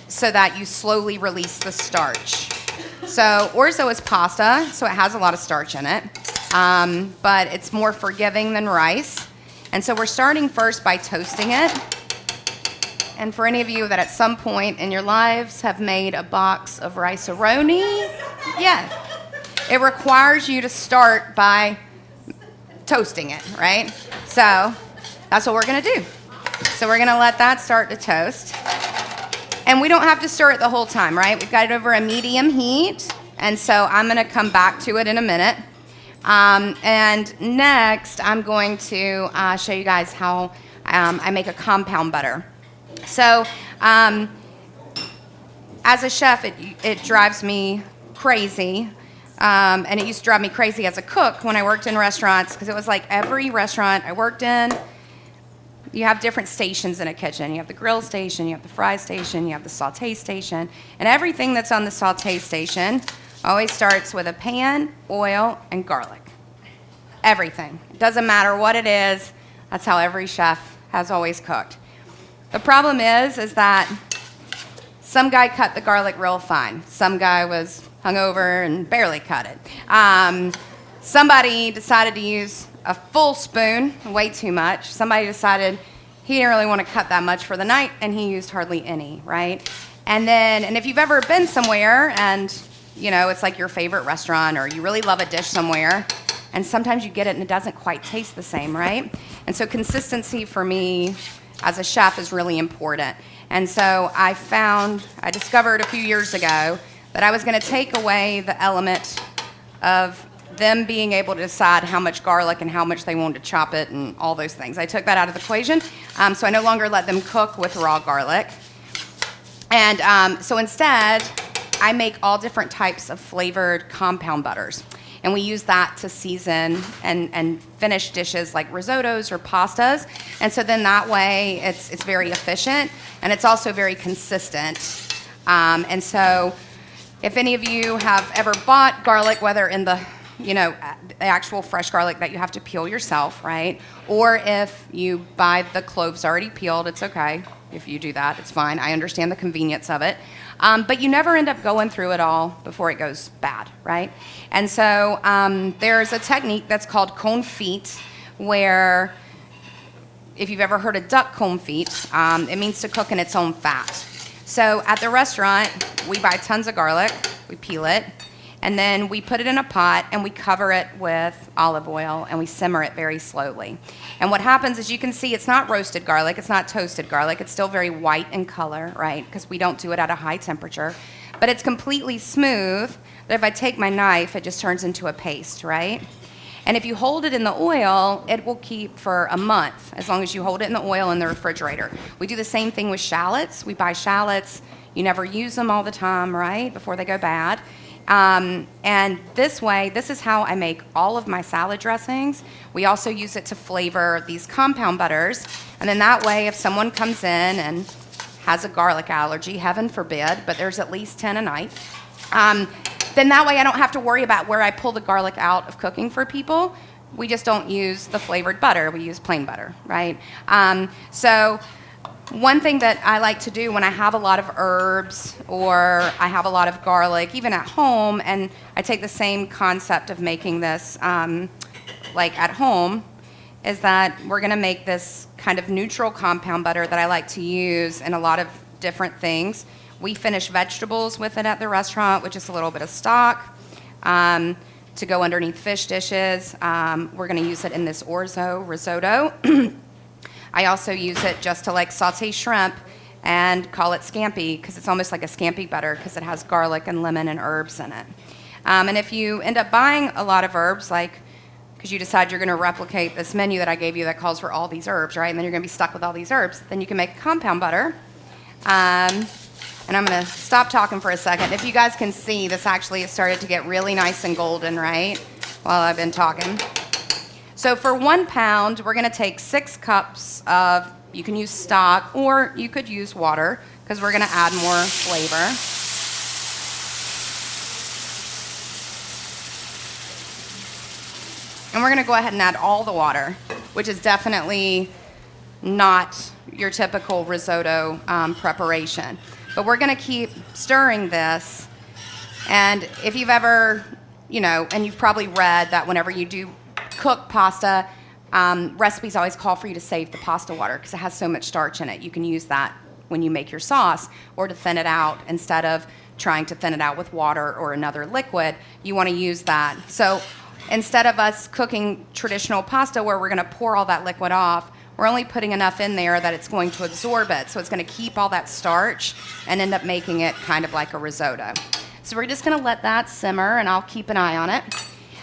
so that you slowly release the starch. So orzo is pasta, so it has a lot of starch in it, but it's more forgiving than rice. And so we're starting first by toasting it. And for any of you that at some point in your lives have made a box of rice-a-roni, yeah, it requires you to start by toasting it, right? So that's what we're gonna do. So we're gonna let that start to toast. And we don't have to stir it the whole time, right? We've got it over a medium heat. And so I'm gonna come back to it in a minute. And next, I'm going to show you guys how I make a compound butter. So as a chef, it drives me crazy. And it used to drive me crazy as a cook when I worked in restaurants because it was like every restaurant I worked in, you have different stations in a kitchen. You have the grill station, you have the fry station, you have the saute station. And everything that's on the saute station always starts with a pan, oil, and garlic. Everything. It doesn't matter what it is. That's how every chef has always cooked. The problem is that some guy cut the garlic real fine. Some guy was hungover and barely cut it. Somebody decided to use a full spoon, way too much. Somebody decided he didn't really want to cut that much for the night, and he used hardly any, right? And if you've ever been somewhere and, it's like your favorite restaurant or you really love a dish somewhere, and sometimes you get it and it doesn't quite taste the same, right? And so consistency for me as a chef is really important. And so I discovered a few years ago that I was going to take away the element of them being able to decide how much garlic and how much they wanted to chop it and all those things. I took that out of the equation, so I no longer let them cook with raw garlic. And so instead, I make all different types of flavored compound butters. And we use that to season and finish dishes like risottos or pastas. And so then that way, it's very efficient, and it's also very consistent. And so if any of you have ever bought garlic, whether in the actual fresh garlic that you have to peel yourself, right? Or if you buy the cloves already peeled, it's okay. If you do that, it's fine. I understand the convenience of it. But you never end up going through it all before it goes bad, right? And so there's a technique that's called confit, where if you've ever heard of duck confit, it means to cook in its own fat. So at the restaurant, we buy tons of garlic, we peel it, and then we put it in a pot and we cover it with olive oil and we simmer it very slowly. And what happens is, you can see it's not roasted garlic, it's not toasted garlic, it's still very white in color, right? Because we don't do it at a high temperature. But it's completely smooth that if I take my knife, it just turns into a paste, right? And if you hold it in the oil, it will keep for a month, as long as you hold it in the oil in the refrigerator. We do the same thing with shallots. We buy shallots. You never use them all the time, right, before they go bad. And this way, this is how I make all of my salad dressings. We also use it to flavor these compound butters. And then that way, if someone comes in and has a garlic allergy, heaven forbid, but there's at least 10 a night, then that way I don't have to worry about where I pull the garlic out of cooking for people. We just don't use the flavored butter. We use plain butter, right? So one thing that I like to do when I have a lot of herbs or I have a lot of garlic, even at home, and I take the same concept of making this like at home, is that we're going to make this kind of neutral compound butter that I like to use in a lot of different things. We finish vegetables with it at the restaurant with just a little bit of stock to go underneath fish dishes. We're going to use it in this orzo risotto. I also use it just to like saute shrimp and call it scampi, because it's almost like a scampi butter because it has garlic and lemon and herbs in it. And if you end up buying a lot of herbs, like because you decide you're going to replicate this menu that I gave you that calls for all these herbs, right? And then you're going to be stuck with all these herbs. Then you can make compound butter. And I'm going to stop talking for a second. If you guys can see, this actually has started to get really nice and golden, right? While I've been talking. So for 1 pound, we're going to take 6 cups of, you can use stock or you could use water, because we're going to add more flavor. And we're going to go ahead and add all the water, which is definitely not your typical risotto preparation. But we're going to keep stirring this. And if you've ever, and you've probably read that whenever you do cook pasta, recipes always call for you to save the pasta water because it has so much starch in it. You can use that when you make your sauce, or to thin it out. Instead of trying to thin it out with water or another liquid, you want to use that. So instead of us cooking traditional pasta where we're going to pour all that liquid off, we're only putting enough in there that it's going to absorb it. So it's going to keep all that starch and end up making it kind of like a risotto. So we're just going to let that simmer, and I'll keep an eye on it.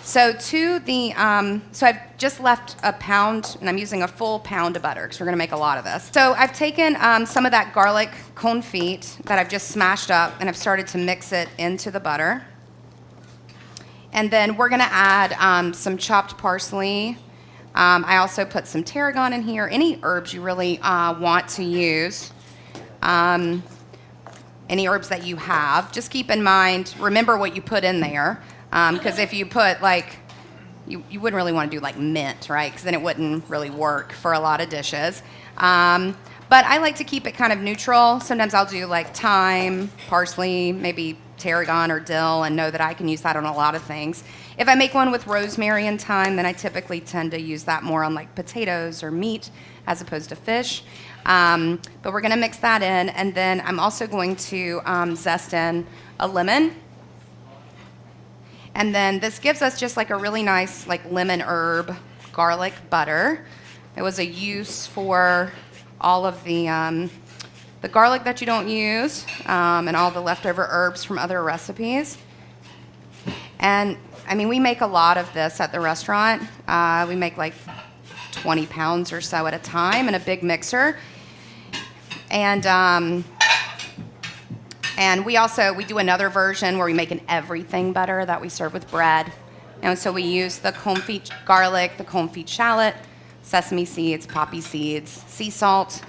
So so I've just left a pound, and I'm using a full pound of butter because we're going to make a lot of this. So I've taken some of that garlic confit that I've just smashed up, and I've started to mix it into the butter. And then we're going to add some chopped parsley. I also put some tarragon in here, any herbs you really want to use. Any herbs that you have. Just keep in mind, remember what you put in there. Because if you put you wouldn't really want to do like mint, right? Because then it wouldn't really work for a lot of dishes. But I like to keep it kind of neutral. Sometimes I'll do like thyme, parsley, maybe tarragon or dill, and know that I can use that on a lot of things. If I make one with rosemary and thyme, then I typically tend to use that more on like potatoes or meat as opposed to fish. But we're going to mix that in, and then I'm also going to zest in a lemon. And then this gives us just like a really nice like lemon herb garlic butter. It was a use for all of the garlic that you don't use and all the leftover herbs from other recipes. And I mean, we make a lot of this at the restaurant. We make like 20 pounds or so at a time in a big mixer. And And we do another version where we make an everything butter that we serve with bread. And so we use the confit garlic, the confit shallot, sesame seeds, poppy seeds, sea salt,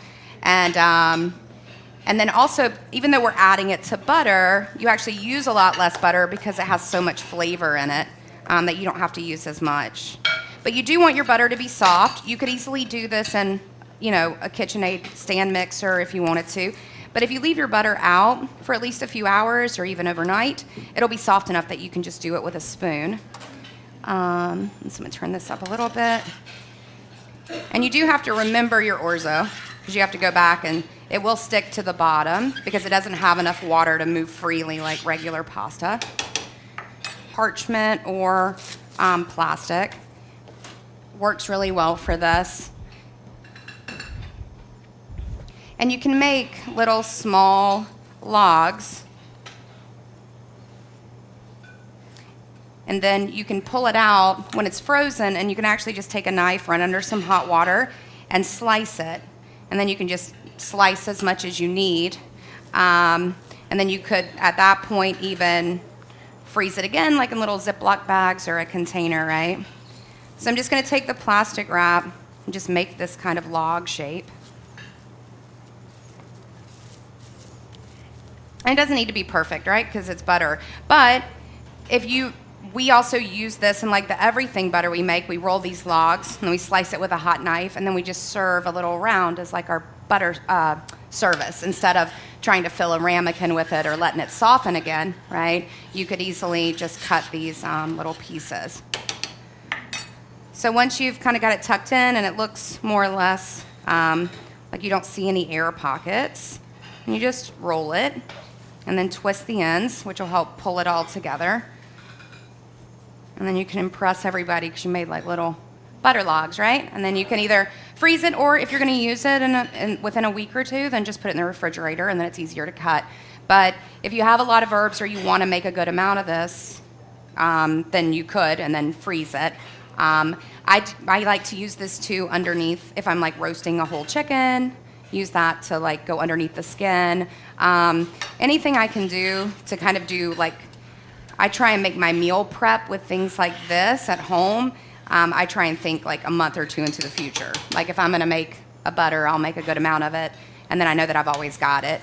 and then also, even though we're adding it to butter, you actually use a lot less butter because it has so much flavor in it that you don't have to use as much. But you do want your butter to be soft. You could easily do this in, a KitchenAid stand mixer if you wanted to. But if you leave your butter out for at least a few hours or even overnight, it'll be soft enough that you can just do it with a spoon. So I'm going to turn this up a little bit. And you do have to remember your orzo, because you have to go back and it will stick to the bottom because it doesn't have enough water to move freely like regular pasta. Parchment or plastic works really well for this. And you can make little small logs. And then you can pull it out when it's frozen, and you can actually just take a knife, run under some hot water, and slice it. And then you can just slice as much as you need. And then you could, at that point, even freeze it again, like in little Ziploc bags or a container, right? So I'm just going to take the plastic wrap and just make this kind of log shape. And it doesn't need to be perfect, right? Because it's butter. But we also use this in like the everything butter we make. We roll these logs and then we slice it with a hot knife, and then we just serve a little round as like our butter service instead of trying to fill a ramekin with it or letting it soften again, right? You could easily just cut these little pieces. So once you've kind of got it tucked in and it looks more or less like you don't see any air pockets, and you just roll it and then twist the ends, which will help pull it all together. And then you can impress everybody because you made like little butter logs, right? And then you can either freeze it, or if you're going to use it within a week or two, then just put it in the refrigerator, and then it's easier to cut. But if you have a lot of herbs or you want to make a good amount of this, then you could, and then freeze it. I like to use this too underneath if I'm like roasting a whole chicken. Use that to like go underneath the skin. Anything I can do to kind of do like, I try and make my meal prep with things like this at home. I try and think like a month or two into the future. Like if I'm going to make a butter, I'll make a good amount of it, and then I know that I've always got it.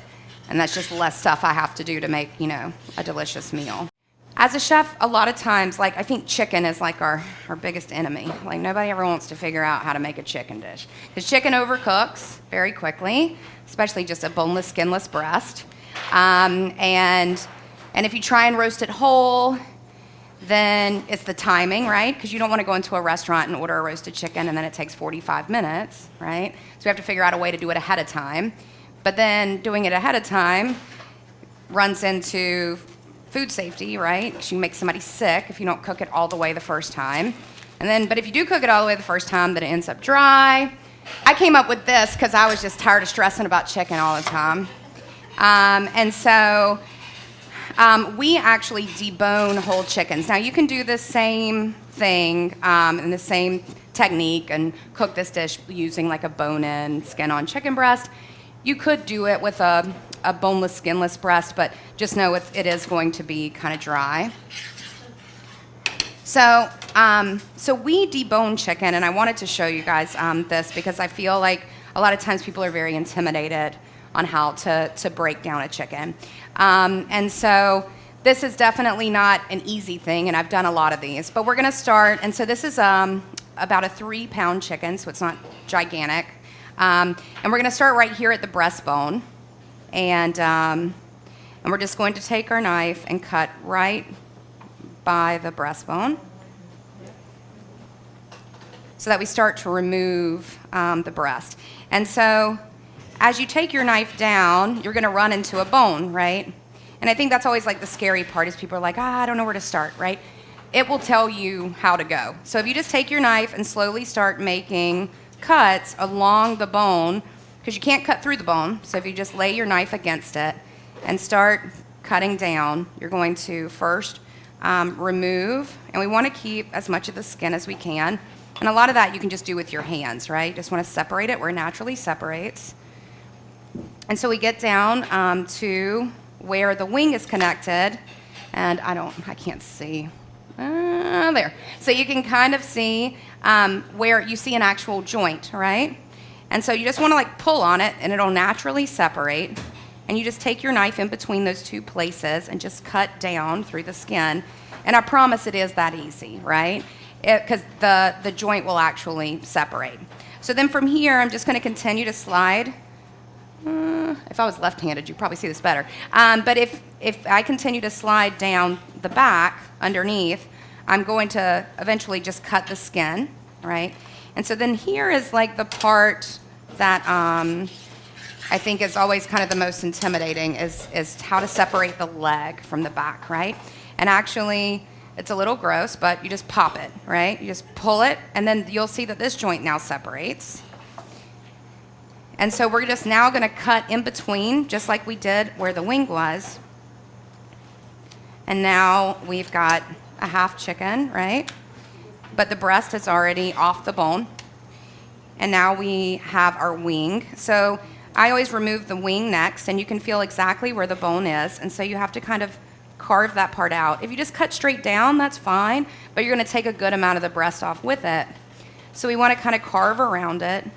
And that's just less stuff I have to do to make, a delicious meal. As a chef, a lot of times, like I think chicken is like our biggest enemy. Like nobody ever wants to figure out how to make a chicken dish. Because chicken overcooks very quickly, especially just a boneless, skinless breast. And if you try and roast it whole, then it's the timing, right? Because you don't want to go into a restaurant and order a roasted chicken and then it takes 45 minutes, right? So we have to figure out a way to do it ahead of time. But then doing it ahead of time runs into food safety, right? Because you make somebody sick if you don't cook it all the way the first time. But if you do cook it all the way the first time, then it ends up dry. I came up with this because I was just tired of stressing about chicken all the time. So we actually debone whole chickens. Now you can do the same thing and the same technique and cook this dish using like a bone-in, skin-on chicken breast. You could do it with a boneless, skinless breast, but just know it is going to be kind of dry. So we debone chicken, and I wanted to show you guys this because I feel like a lot of times people are very intimidated on how to break down a chicken. And so this is definitely not an easy thing, and I've done a lot of these. But we're going to start, and so this is about a 3-pound chicken, so it's not gigantic. And we're going to start right here at the breastbone. And we're just going to take our knife and cut right by the breastbone so that we start to remove the breast. And so as you take your knife down, you're going to run into a bone, right? And I think that's always like the scary part is people are like, I don't know where to start, right? It will tell you how to go. So if you just take your knife and slowly start making cuts along the bone, because you can't cut through the bone, so if you just lay your knife against it and start cutting down, you're going to first remove, and we want to keep as much of the skin as we can. And a lot of that you can just do with your hands, right? Just want to separate it where it naturally separates. And so we get down to where the wing is connected, and I can't see. There. So you can kind of see where you see an actual joint, right? And so you just want to like pull on it, and it'll naturally separate. And you just take your knife in between those two places and just cut down through the skin. And I promise it is that easy, right? Because the joint will actually separate. So then from here, I'm just going to continue to slide. If I was left-handed, you'd probably see this better. But if I continue to slide down the back underneath, I'm going to eventually just cut the skin, right? And so then here is like the part that I think is always kind of the most intimidating is how to separate the leg from the back, right? And actually, it's a little gross, but you just pop it, right? You just pull it, and then you'll see that this joint now separates. And so we're just now going to cut in between, just like we did where the wing was. And now we've got a half chicken, right? But the breast is already off the bone. And now we have our wing. So I always remove the wing next, and you can feel exactly where the bone is. And so you have to kind of carve that part out. If you just cut straight down, that's fine, but you're going to take a good amount of the breast off with it. So we want to kind of carve around it. And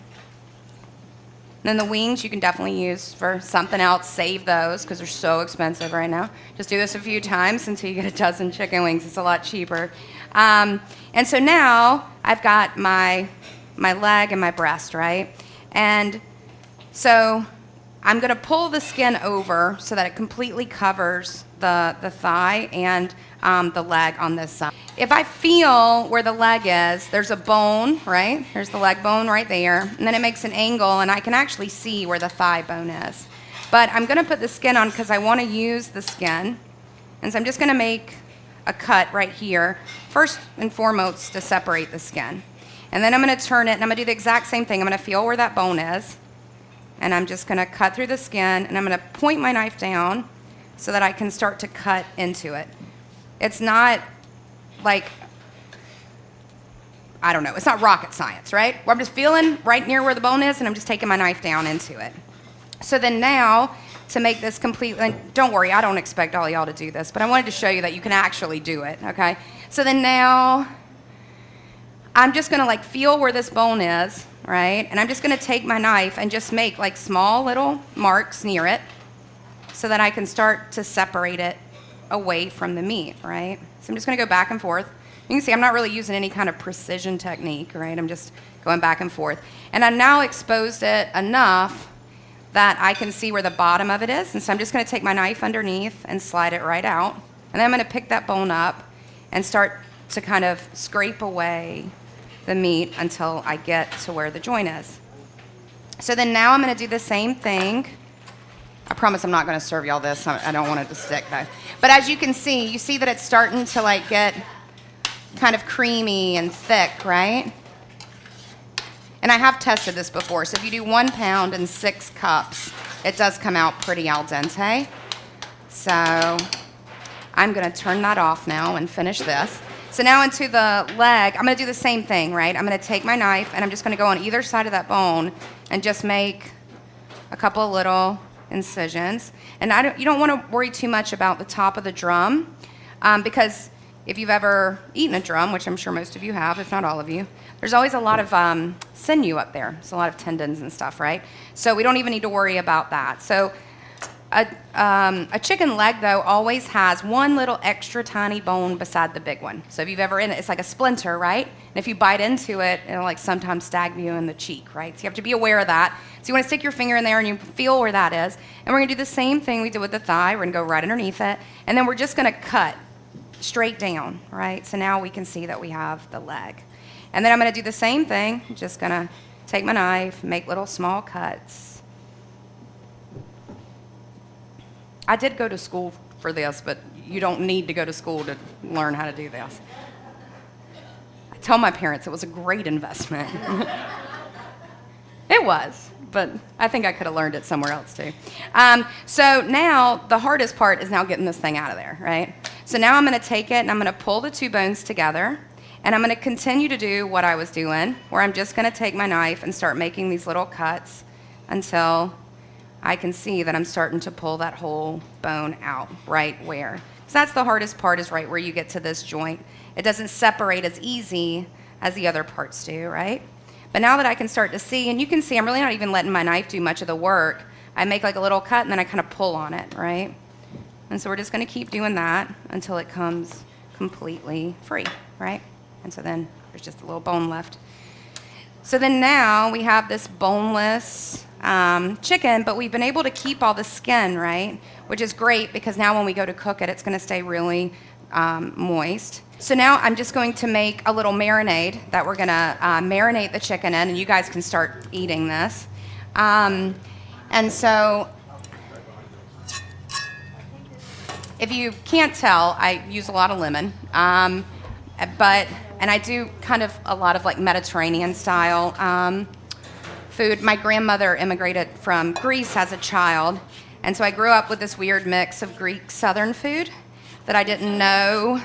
then the wings you can definitely use for something else. Save those because they're so expensive right now. Just do this a few times until you get a dozen chicken wings. It's a lot cheaper. And so now I've got my leg and my breast, right? And so I'm going to pull the skin over so that it completely covers the thigh and the leg on this side. If I feel where the leg is, there's a bone, right? There's the leg bone right there. And then it makes an angle, and I can actually see where the thigh bone is. But I'm going to put the skin on because I want to use the skin. And so I'm just going to make a cut right here, first and foremost to separate the skin. And then I'm going to turn it, and I'm going to do the exact same thing. I'm going to feel where that bone is. And I'm just going to cut through the skin, and I'm going to point my knife down so that I can start to cut into it. It's not like, I don't know, it's not rocket science, right? Where I'm just feeling right near where the bone is, and I'm just taking my knife down into it. So then now, to make this complete, and don't worry, I don't expect all y'all to do this, but I wanted to show you that you can actually do it, okay? So then now, I'm just gonna like feel where this bone is, right? And I'm just gonna take my knife and just make like small little marks near it so that I can start to separate it away from the meat, right? So I'm just gonna go back and forth. You can see I'm not really using any kind of precision technique, right? I'm just going back and forth. And I've now exposed it enough that I can see where the bottom of it is. And so I'm just gonna take my knife underneath and slide it right out. And then I'm gonna pick that bone up and start to kind of scrape away the meat until I get to where the joint is. So then now I'm gonna do the same thing. I promise I'm not gonna serve y'all this. I don't want it to stick though. But as you can see, you see that it's starting to like get kind of creamy and thick, right? And I have tested this before. So if you do 1 pound and 6 cups, it does come out pretty al dente. So I'm gonna turn that off now and finish this. So now into the leg, I'm gonna do the same thing, right? I'm gonna take my knife and I'm just gonna go on either side of that bone and just make a couple of little incisions. And you don't wanna worry too much about the top of the drum because if you've ever eaten a drum, which I'm sure most of you have, if not all of you, there's always a lot of sinew up there. There's a lot of tendons and stuff, right? So we don't even need to worry about that. So a chicken leg, though, always has one little extra tiny bone beside the big one. So if you've ever it's like a splinter, right? And if you bite into it, it'll like sometimes stab you in the cheek, right? So you have to be aware of that. So you want to stick your finger in there and you feel where that is. And we're going to do the same thing we did with the thigh. We're going to go right underneath it. And then we're just going to cut straight down, right? So now we can see that we have the leg. And then I'm going to do the same thing. I'm just going to take my knife, make little small cuts. I did go to school for this, but you don't need to go to school to learn how to do this. I tell my parents it was a great investment. It was, but I think I could have learned it somewhere else too. So now the hardest part is now getting this thing out of there, right? So now I'm gonna take it and I'm gonna pull the two bones together and I'm gonna continue to do what I was doing, where I'm just gonna take my knife and start making these little cuts until I can see that I'm starting to pull that whole bone out right where. So that's the hardest part, is right where you get to this joint. It doesn't separate as easy as the other parts do, right? But now that I can start to see, and you can see I'm really not even letting my knife do much of the work. I make like a little cut and then I kind of pull on it, right? And so we're just going to keep doing that until it comes completely free, right? And so then there's just a little bone left. So then now we have this boneless chicken, but we've been able to keep all the skin, right? Which is great, because now when we go to cook it, it's going to stay really moist. So now I'm just going to make a little marinade that we're going to marinate the chicken in, and you guys can start eating this. And so if you can't tell, I use a lot of lemon, and I do kind of a lot of like Mediterranean style food. My grandmother immigrated from Greece as a child, and so I grew up with this weird mix of Greek Southern food that I didn't know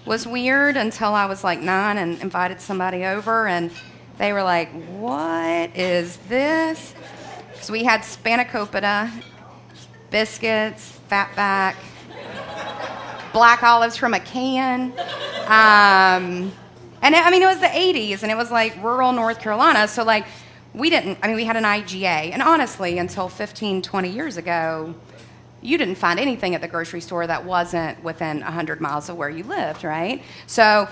was weird until I was like 9 and invited somebody over, and they were like, "What is this?" So we had spanakopita, biscuits, fatback, black olives from a can. And it was the 80s, and it was like rural North Carolina. So like we had an IGA. And honestly, until 15, 20 years ago, you didn't find anything at the grocery store that wasn't within 100 miles of where you lived, right? So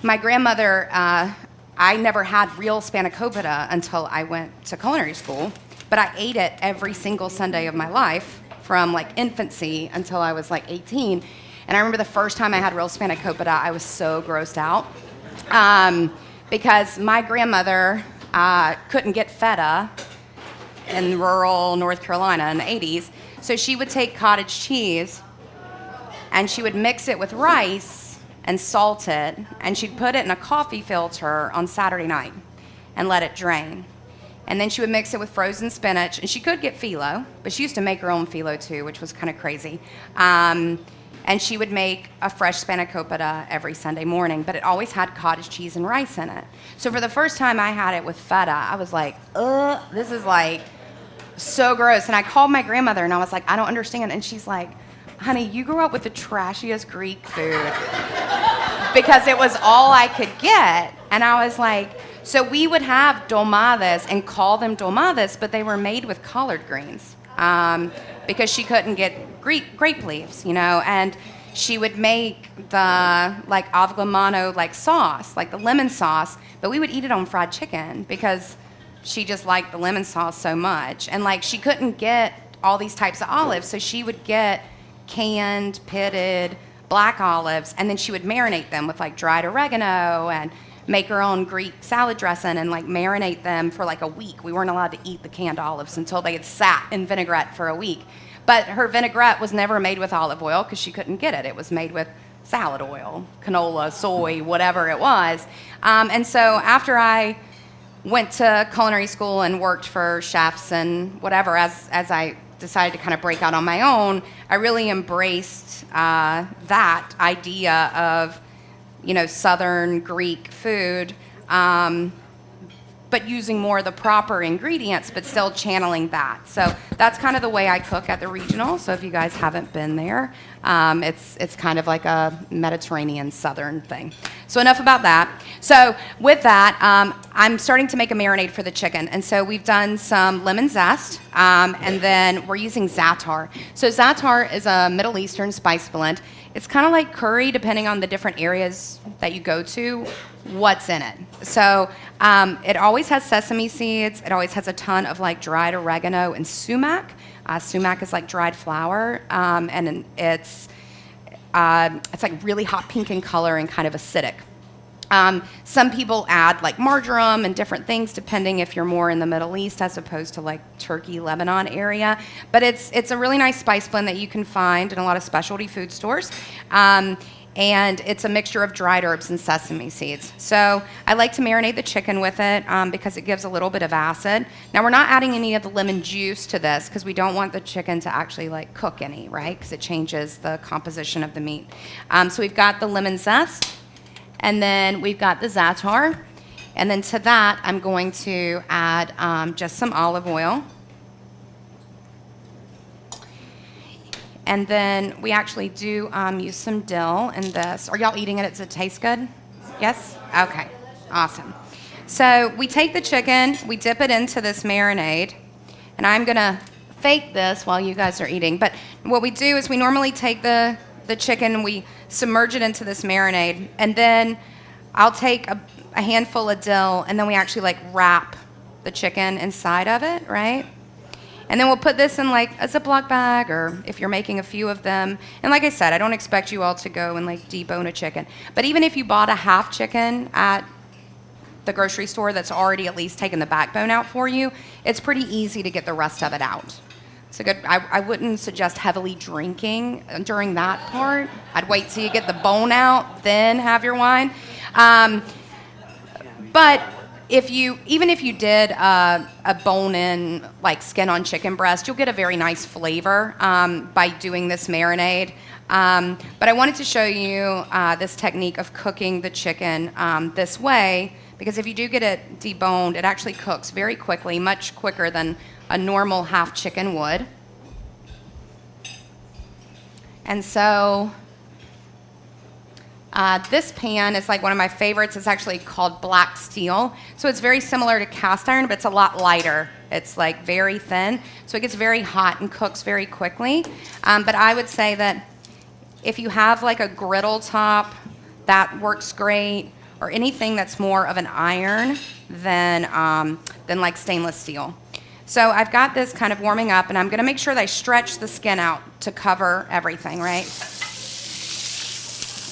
my grandmother, I never had real spanakopita until I went to culinary school, but I ate it every single Sunday of my life from like infancy until I was like 18. And I remember the first time I had real spanakopita, I was so grossed out because my grandmother couldn't get feta in rural North Carolina in the 80s. So she would take cottage cheese and she would mix it with rice and salt it, and she'd put it in a coffee filter on Saturday night and let it drain. And then she would mix it with frozen spinach, and she could get phyllo, but she used to make her own phyllo too, which was kind of crazy. And she would make a fresh spanakopita every Sunday morning, but it always had cottage cheese and rice in it. So for the first time I had it with feta, I was like, ugh, this is like so gross. And I called my grandmother and I was like, I don't understand. And she's like, honey, you grew up with the trashiest Greek food because it was all I could get. And I was like, so we would have dolmades and call them dolmades, but they were made with collard greens because she couldn't get grape leaves, and she would make the like avlamano like sauce, like the lemon sauce, but we would eat it on fried chicken because she just liked the lemon sauce so much. And like she couldn't get all these types of olives, so she would get canned, pitted black olives, and then she would marinate them with like dried oregano and make her own Greek salad dressing and like marinate them for like a week. We weren't allowed to eat the canned olives until they had sat in vinaigrette for a week. But her vinaigrette was never made with olive oil because she couldn't get it. It was made with salad oil, canola, soy, whatever it was. And so after I went to culinary school and worked for chefs and whatever, as I decided to kind of break out on my own, I really embraced that idea of, Southern Greek food, but using more of the proper ingredients, but still channeling that. So that's kind of the way I cook at the regional. So if you guys haven't been there, it's kind of like a Mediterranean Southern thing. So enough about that. So with that, I'm starting to make a marinade for the chicken. And so we've done some lemon zest, and then we're using za'atar. So za'atar is a Middle Eastern spice blend. It's kind of like curry, depending on the different areas that you go to, what's in it. So it always has sesame seeds. It always has a ton of like dried oregano and sumac. Sumac is like dried flour, and it's like really hot pink in color and kind of acidic. Some people add like marjoram and different things depending if you're more in the Middle East as opposed to like Turkey, Lebanon area. But it's a really nice spice blend that you can find in a lot of specialty food stores. And it's a mixture of dried herbs and sesame seeds. So I like to marinate the chicken with it because it gives a little bit of acid. Now we're not adding any of the lemon juice to this because we don't want the chicken to actually like cook any, right? Because it changes the composition of the meat. So we've got the lemon zest. And then we've got the za'atar. And then to that, I'm going to add just some olive oil. And then we actually do use some dill in this. Are y'all eating it? Does it taste good? Yes? Okay, awesome. So we take the chicken, we dip it into this marinade, and I'm gonna fake this while you guys are eating. But what we do is we normally take the chicken, we submerge it into this marinade, and then I'll take a handful of dill, and then we actually like wrap the chicken inside of it, right? And then we'll put this in like a Ziploc bag, or if you're making a few of them. And like I said, I don't expect you all to go and like debone a chicken. But even if you bought a half chicken at the grocery store that's already at least taken the backbone out for you, it's pretty easy to get the rest of it out. It's a good, I wouldn't suggest heavily drinking during that part. I'd wait till you get the bone out, then have your wine. But even if you did a bone-in, like skin-on chicken breast, you'll get a very nice flavor by doing this marinade. But I wanted to show you this technique of cooking the chicken this way, because if you do get it deboned, it actually cooks very quickly, much quicker than a normal half chicken would. And so this pan is like one of my favorites. It's actually called black steel. So it's very similar to cast iron, but it's a lot lighter. It's like very thin. So it gets very hot and cooks very quickly. But I would say that if you have like a griddle top, that works great, or anything that's more of an iron than like stainless steel. So I've got this kind of warming up, and I'm gonna make sure that I stretch the skin out to cover everything, right?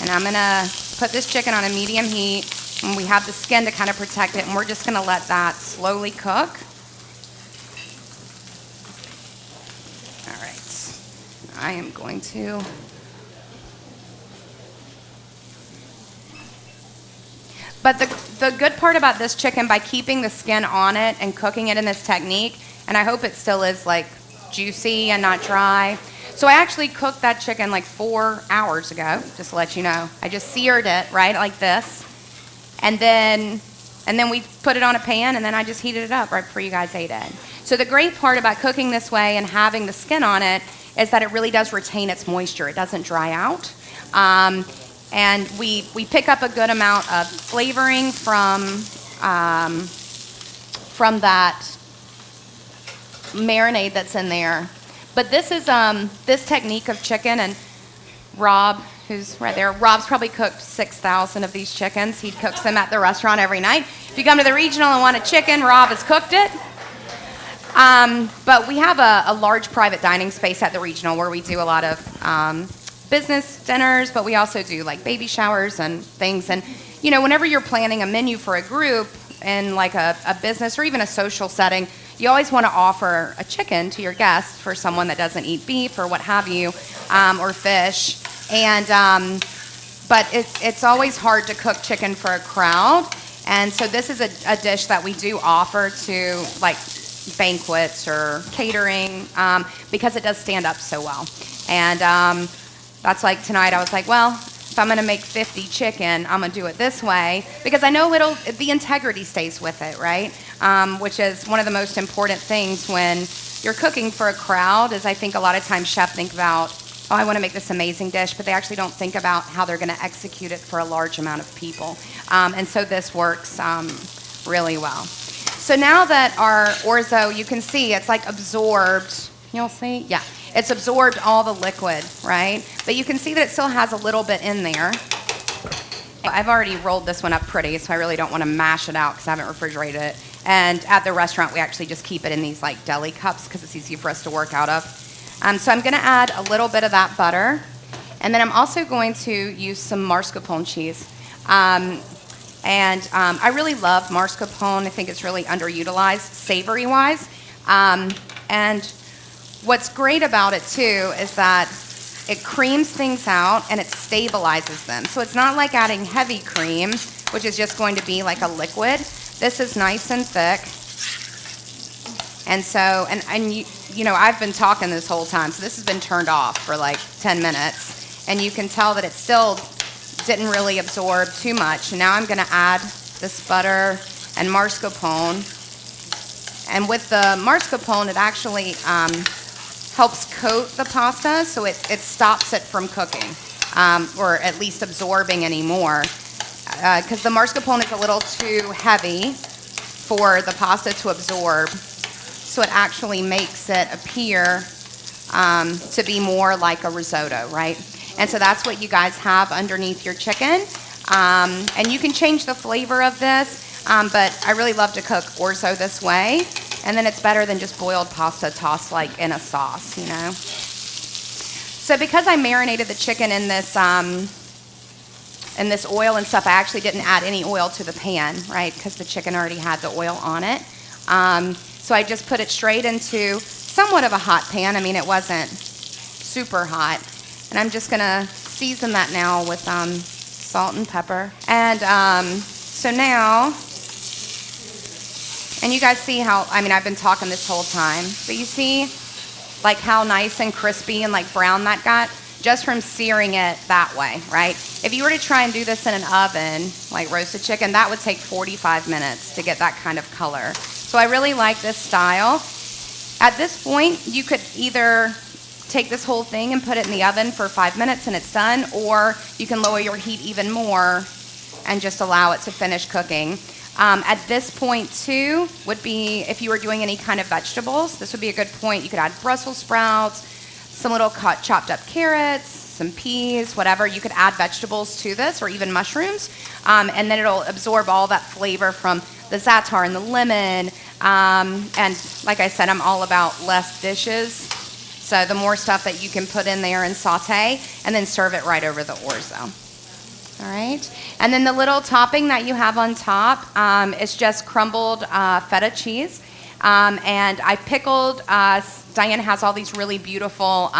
And I'm gonna put this chicken on a medium heat, and we have the skin to kind of protect it, and we're just gonna let that slowly cook. All right, I am going to But the good part about this chicken, by keeping the skin on it and cooking it in this technique, and I hope it still is like juicy and not dry. So I actually cooked that chicken like 4 hours ago, just to let you know. I just seared it, right, like this. And then we put it on a pan, and then I just heated it up right before you guys ate it. So the great part about cooking this way and having the skin on it is that it really does retain its moisture. It doesn't dry out. And we pick up a good amount of flavoring from that marinade that's in there. But this is this technique of chicken, and Rob, who's right there, Rob's probably cooked 6,000 of these chickens. He cooks them at the restaurant every night. If you come to the regional and want a chicken, Rob has cooked it. But we have a large private dining space at the regional where we do a lot of business dinners, but we also do like baby showers and things. And you know, whenever you're planning a menu for a group in like a business or even a social setting, you always want to offer a chicken to your guests for someone that doesn't eat beef or what have you, or fish. And but it's always hard to cook chicken for a crowd. And so this is a dish that we do offer to like banquets or catering, because it does stand up so well. And that's like tonight I was like, well, if I'm gonna make 50 chicken, I'm gonna do it this way, because I know the integrity stays with it, right? Which is one of the most important things when you're cooking for a crowd. Is I think a lot of times chefs think about, oh, I want to make this amazing dish, but they actually don't think about how they're going to execute it for a large amount of people. And so this works really well. So now that our orzo, you can see it's like absorbed. You'll see? Yeah. It's absorbed all the liquid, right? But you can see that it still has a little bit in there. I've already rolled this one up pretty, so I really don't want to mash it out because I haven't refrigerated it. And at the restaurant, we actually just keep it in these like deli cups because it's easy for us to work out of. So I'm going to add a little bit of that butter. And then I'm also going to use some mascarpone cheese. I really love mascarpone. I think it's really underutilized, savory-wise. And what's great about it, too, is that it creams things out and it stabilizes them. So it's not like adding heavy cream, which is just going to be like a liquid. This is nice and thick. And so, and you know, I've been talking this whole time, so this has been turned off for like 10 minutes. And you can tell that it still didn't really absorb too much. And now I'm going to add this butter and mascarpone. And with the mascarpone, it actually helps coat the pasta so it stops it from cooking, or at least absorbing anymore. Because the mascarpone is a little too heavy for the pasta to absorb, so it actually makes it appear to be more like a risotto, right? And so that's what you guys have underneath your chicken. And you can change the flavor of this, but I really love to cook orzo this way. And then it's better than just boiled pasta tossed like in a sauce, you know? So because I marinated the chicken in this oil and stuff, I actually didn't add any oil to the pan, right? Because the chicken already had the oil on it. So I just put it straight into somewhat of a hot pan. I mean, it wasn't super hot. And I'm just gonna season that now with salt and pepper. And so now, and you guys see how, I mean, I've been talking this whole time, but you see like how nice and crispy and like brown that got just from searing it that way, right? If you were to try and do this in an oven, like roasted chicken, that would take 45 minutes to get that kind of color. So I really like this style. At this point, you could either take this whole thing and put it in the oven for 5 minutes and it's done, or you can lower your heat even more and just allow it to finish cooking. At this point too would be if you were doing any kind of vegetables, this would be a good point. You could add Brussels sprouts, some little chopped up carrots, some peas, whatever. You could add vegetables to this, or even mushrooms, and then it'll absorb all that flavor from the za'atar and the lemon. And like I said, I'm all about less dishes. So the more stuff that you can put in there and saute, and then serve it right over the orzo. All right. And then the little topping that you have on top is just crumbled feta cheese. And I pickled, Diane has all these really beautiful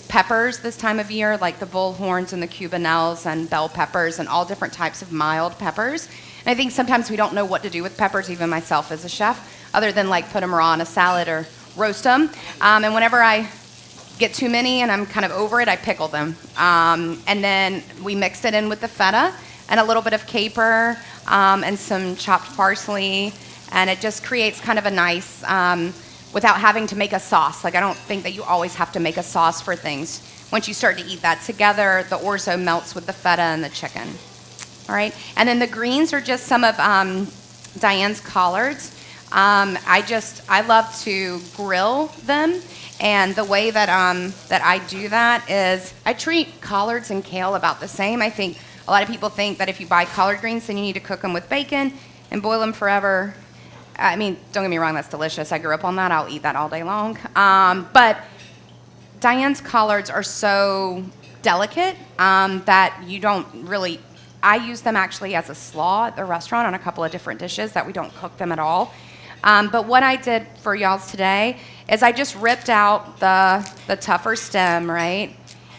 peppers this time of year, like the bullhorns and the cubanelles and bell peppers and all different types of mild peppers. And I think sometimes we don't know what to do with peppers, even myself as a chef, other than like put them raw in a salad or roast them. And whenever I get too many and I'm kind of over it, I pickle them. And then we mixed it in with the feta and a little bit of caper and some chopped parsley. And it just creates kind of a nice, without having to make a sauce. Like I don't think that you always have to make a sauce for things. Once you start to eat that together, the orzo melts with the feta and the chicken. All right. And then the greens are just some of Diane's collards. I love to grill them. And the way that I do that is I treat collards and kale about the same. I think a lot of people think that if you buy collard greens, then you need to cook them with bacon and boil them forever. I mean, don't get me wrong, that's delicious. I grew up on that. I'll eat that all day long. But Diane's collards are so delicate that you don't really, I use them actually as a slaw at the restaurant on a couple of different dishes that we don't cook them at all. But what I did for y'all's today is I just ripped out the tougher stem, right?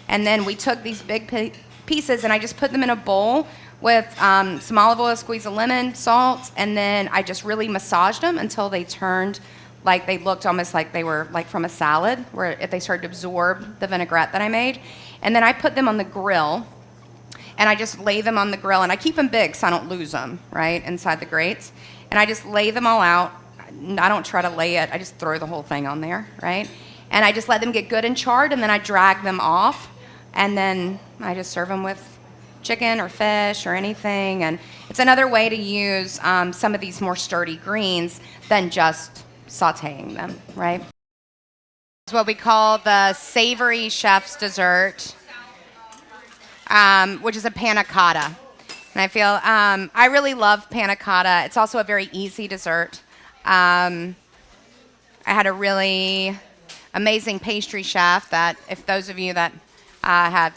And then we took these big pieces and I just put them in a bowl with some olive oil, squeeze of lemon, salt, and then I just really massaged them until they turned like they looked almost like they were like from a salad, where if they started to absorb the vinaigrette that I made. And then I put them on the grill and I just lay them on the grill, and I keep them big so I don't lose them, right, inside the grates. And I just lay them all out. I don't try to lay it. I just throw the whole thing on there, right? And I just let them get good and charred, and then I drag them off, and then I just serve them with chicken or fish or anything. And it's another way to use some of these more sturdy greens than just sauteing them, right? It's what we call the savory chef's dessert, which is a panna cotta. And I feel, I really love panna cotta. It's also a very easy dessert. I had a really amazing pastry chef that, if those of you that have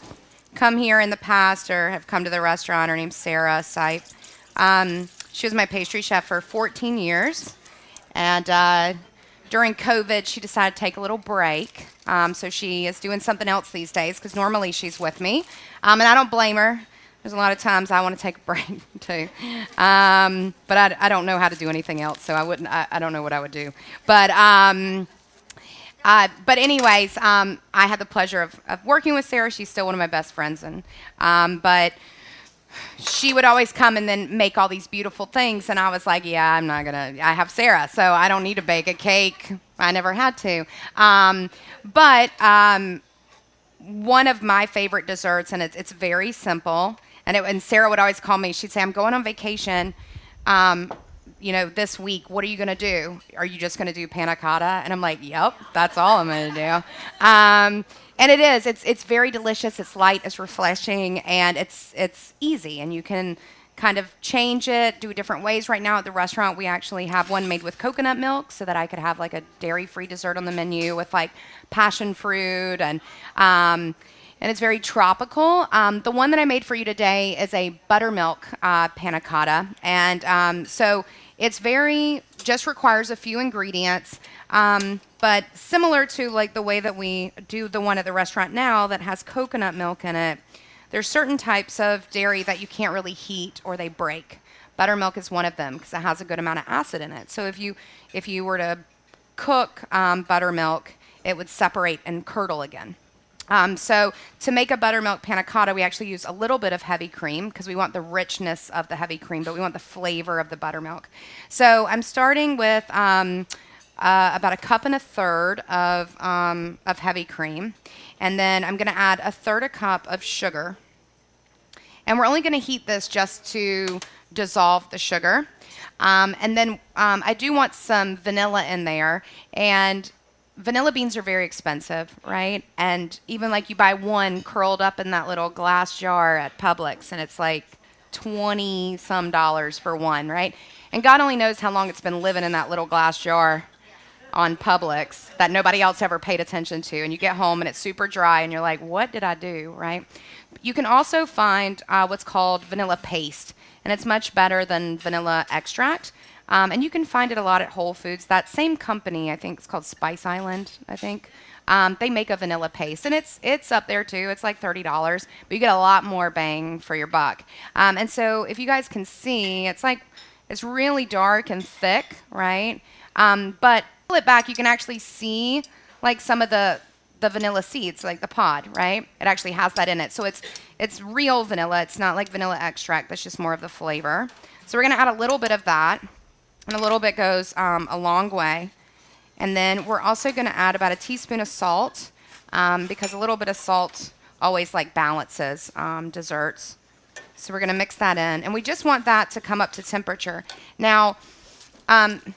come here in the past or have come to the restaurant, her name's Sarah Sipe. She was my pastry chef for 14 years. And during COVID, she decided to take a little break. So she is doing something else these days, because normally she's with me. And I don't blame her. There's a lot of times I want to take a break too, but I don't know how to do anything else, so I don't know what I would do. But anyways, I had the pleasure of working with Sarah. She's still one of my best friends, but she would always come and then make all these beautiful things. And I was like, yeah, I'm not going to, I have Sarah, so I don't need to bake a cake. I never had to. But one of my favorite desserts, and it's very simple. And Sarah would always call me. She'd say, I'm going on vacation. This week, what are you going to do? Are you just going to do panna cotta? And I'm like, yep, that's all I'm going to do. And it is. It's very delicious. It's light. It's refreshing, and it's easy. And you can kind of change it, do different ways. Right now at the restaurant, we actually have one made with coconut milk, so that I could have like a dairy-free dessert on the menu with like passion fruit, and it's very tropical. The one that I made for you today is a buttermilk panna cotta, and so it's just requires a few ingredients. But similar to like the way that we do the one at the restaurant now that has coconut milk in it, there's certain types of dairy that you can't really heat or they break. Buttermilk is one of them because it has a good amount of acid in it. So if you were to cook buttermilk, it would separate and curdle again. So to make a buttermilk panna cotta, we actually use a little bit of heavy cream because we want the richness of the heavy cream, but we want the flavor of the buttermilk. So I'm starting with about a cup and a third of heavy cream, and then I'm going to add a third a cup of sugar. And we're only going to heat this just to dissolve the sugar. And then I do want some vanilla in there, and vanilla beans are very expensive, right? And even like you buy one curled up in that little glass jar at Publix, and it's like $20 some for one, right? And God only knows how long it's been living in that little glass jar on Publix that nobody else ever paid attention to. And you get home and it's super dry and you're like, what did I do, right? You can also find what's called vanilla paste, and it's much better than vanilla extract. And you can find it a lot at Whole Foods. That same company, I think it's called Spice Island, I think. They make a vanilla paste, and it's up there too. It's like $30, but you get a lot more bang for your buck. And so if you guys can see, it's really dark and thick, right? But pull it back, you can actually see like some of the vanilla seeds, like the pod, right? It actually has that in it. So it's real vanilla. It's not like vanilla extract. That's just more of the flavor. So we're going to add a little bit of that. And a little bit goes a long way. And then we're also going to add about a teaspoon of salt because a little bit of salt always like balances desserts. So we're going to mix that in. And we just want that to come up to temperature. Now,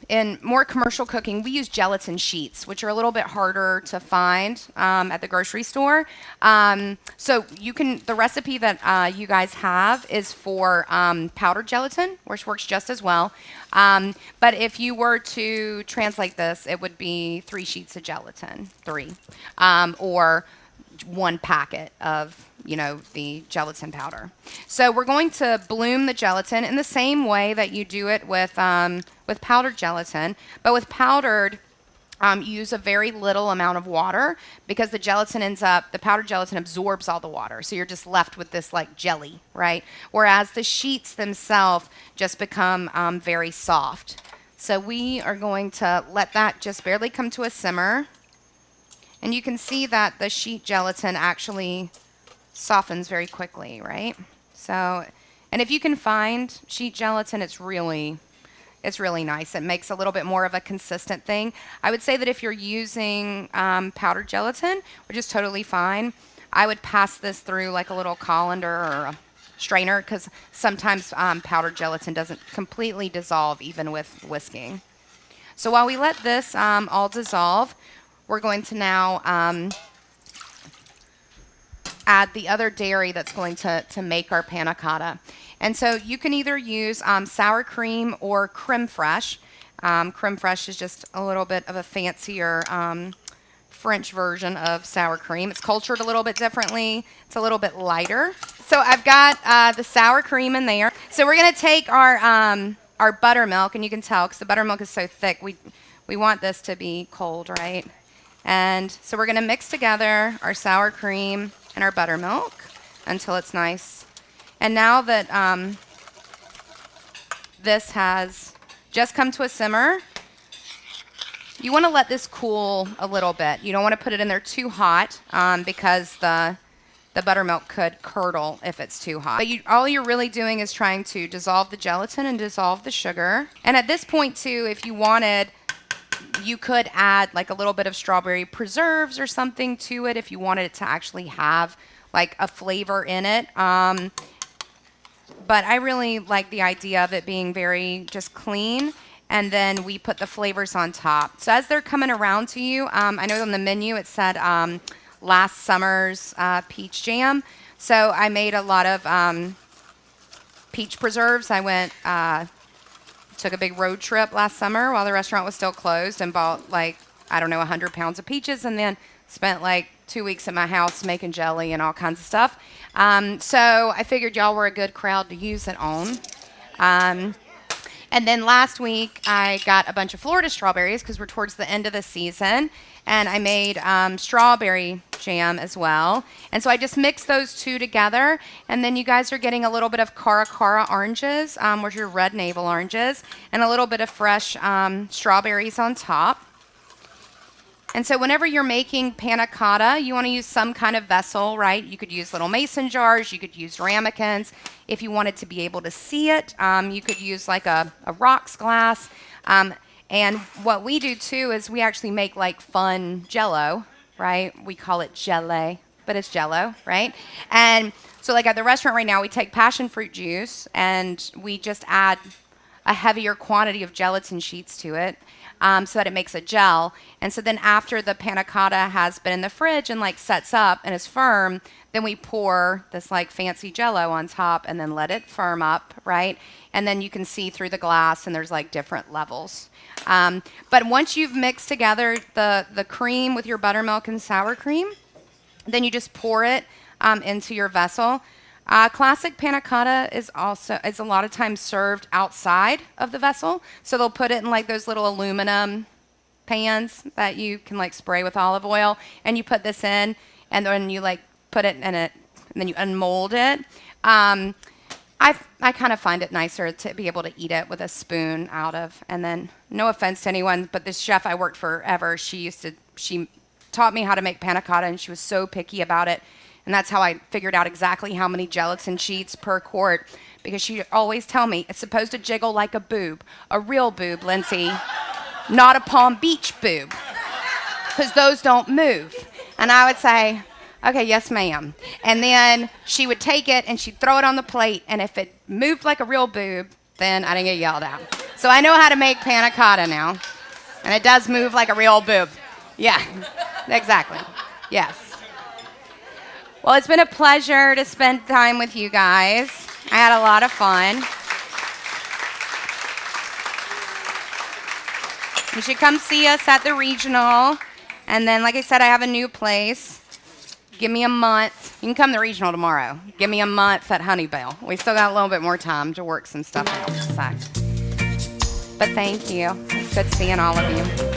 in more commercial cooking, we use gelatin sheets, which are a little bit harder to find at the grocery store. So the recipe that you guys have is for powdered gelatin, which works just as well. But if you were to translate this, it would be 3 sheets of gelatin, or 1 packet of the gelatin powder. So we're going to bloom the gelatin in the same way that you do it with powdered gelatin. But with powdered, you use a very little amount of water because the powdered gelatin absorbs all the water. So you're just left with this like jelly, right? Whereas the sheets themselves just become very soft. So we are going to let that just barely come to a simmer. And you can see that the sheet gelatin actually softens very quickly, right? So, and if you can find sheet gelatin, it's really nice. It makes a little bit more of a consistent thing. I would say that if you're using powdered gelatin, which is totally fine, I would pass this through like a little colander or a strainer because sometimes powdered gelatin doesn't completely dissolve even with whisking. So while we let this all dissolve, we're going to now add the other dairy that's going to make our panna cotta. And so you can either use sour cream or creme fraiche. Creme fraiche is just a little bit of a fancier French version of sour cream. It's cultured a little bit differently. It's a little bit lighter. So I've got the sour cream in there. So we're going to take our buttermilk, and you can tell because the buttermilk is so thick, we want this to be cold, right? And so we're going to mix together our sour cream and our buttermilk until it's nice. And now that this has just come to a simmer, you want to let this cool a little bit. You don't want to put it in there too hot because the the buttermilk could curdle if it's too hot. But all you're really doing is trying to dissolve the gelatin and dissolve the sugar. And at this point too, if you wanted, you could add like a little bit of strawberry preserves or something to it if you wanted it to actually have like a flavor in it. But I really like the idea of it being very just clean, and then we put the flavors on top. So as they're coming around to you, I know on the menu it said last summer's peach jam. So I made a lot of peach preserves. I went, took a big road trip last summer while the restaurant was still closed and bought like, I don't know, 100 pounds of peaches, and then spent like 2 weeks at my house making jelly and all kinds of stuff. So I figured y'all were a good crowd to use it on. And then last week I got a bunch of Florida strawberries because we're towards the end of the season, and I made strawberry jam as well. And so I just mixed those two together, and then you guys are getting a little bit of Cara oranges, which are red navel oranges, and a little bit of fresh strawberries on top. And so whenever you're making panna cotta, you want to use some kind of vessel, right? You could use little mason jars, you could use ramekins. If you wanted to be able to see it, you could use like a rocks glass. And what we do too is we actually make like fun jello, right? We call it gelée, but it's jello, right? And so like at the restaurant right now, we take passion fruit juice and we just add a heavier quantity of gelatin sheets to it. So that it makes a gel. And so then after the panna cotta has been in the fridge and like sets up and is firm, then we pour this like fancy jello on top and then let it firm up, right? And then you can see through the glass and there's like different levels. But once you've mixed together the cream with your buttermilk and sour cream, then you just pour it into your vessel. Classic panna cotta is a lot of times served outside of the vessel. So they'll put it in like those little aluminum pans that you can like spray with olive oil, and you put this in, and then you like put it in it, and then you unmold it. I kind of find it nicer to be able to eat it with a spoon out of, and then no offense to anyone, but this chef I worked for forever, she taught me how to make panna cotta, and she was so picky about it. And that's how I figured out exactly how many gelatin sheets per quart, because she always tell me it's supposed to jiggle like a boob, a real boob, Lindsay, not a Palm Beach boob, because those don't move. And I would say, okay, yes, ma'am. And then she would take it and she'd throw it on the plate, and if it moved like a real boob, then I didn't get yelled at. So I know how to make panna cotta now, and it does move like a real boob. Yeah, exactly. Yes. Well, it's been a pleasure to spend time with you guys. I had a lot of fun. You should come see us at the regional. And then, like I said, I have a new place. Give me a month. You can come to the regional tomorrow. Give me a month at Honeybell. We still got a little bit more time to work some stuff out. But thank you. It's good seeing all of you.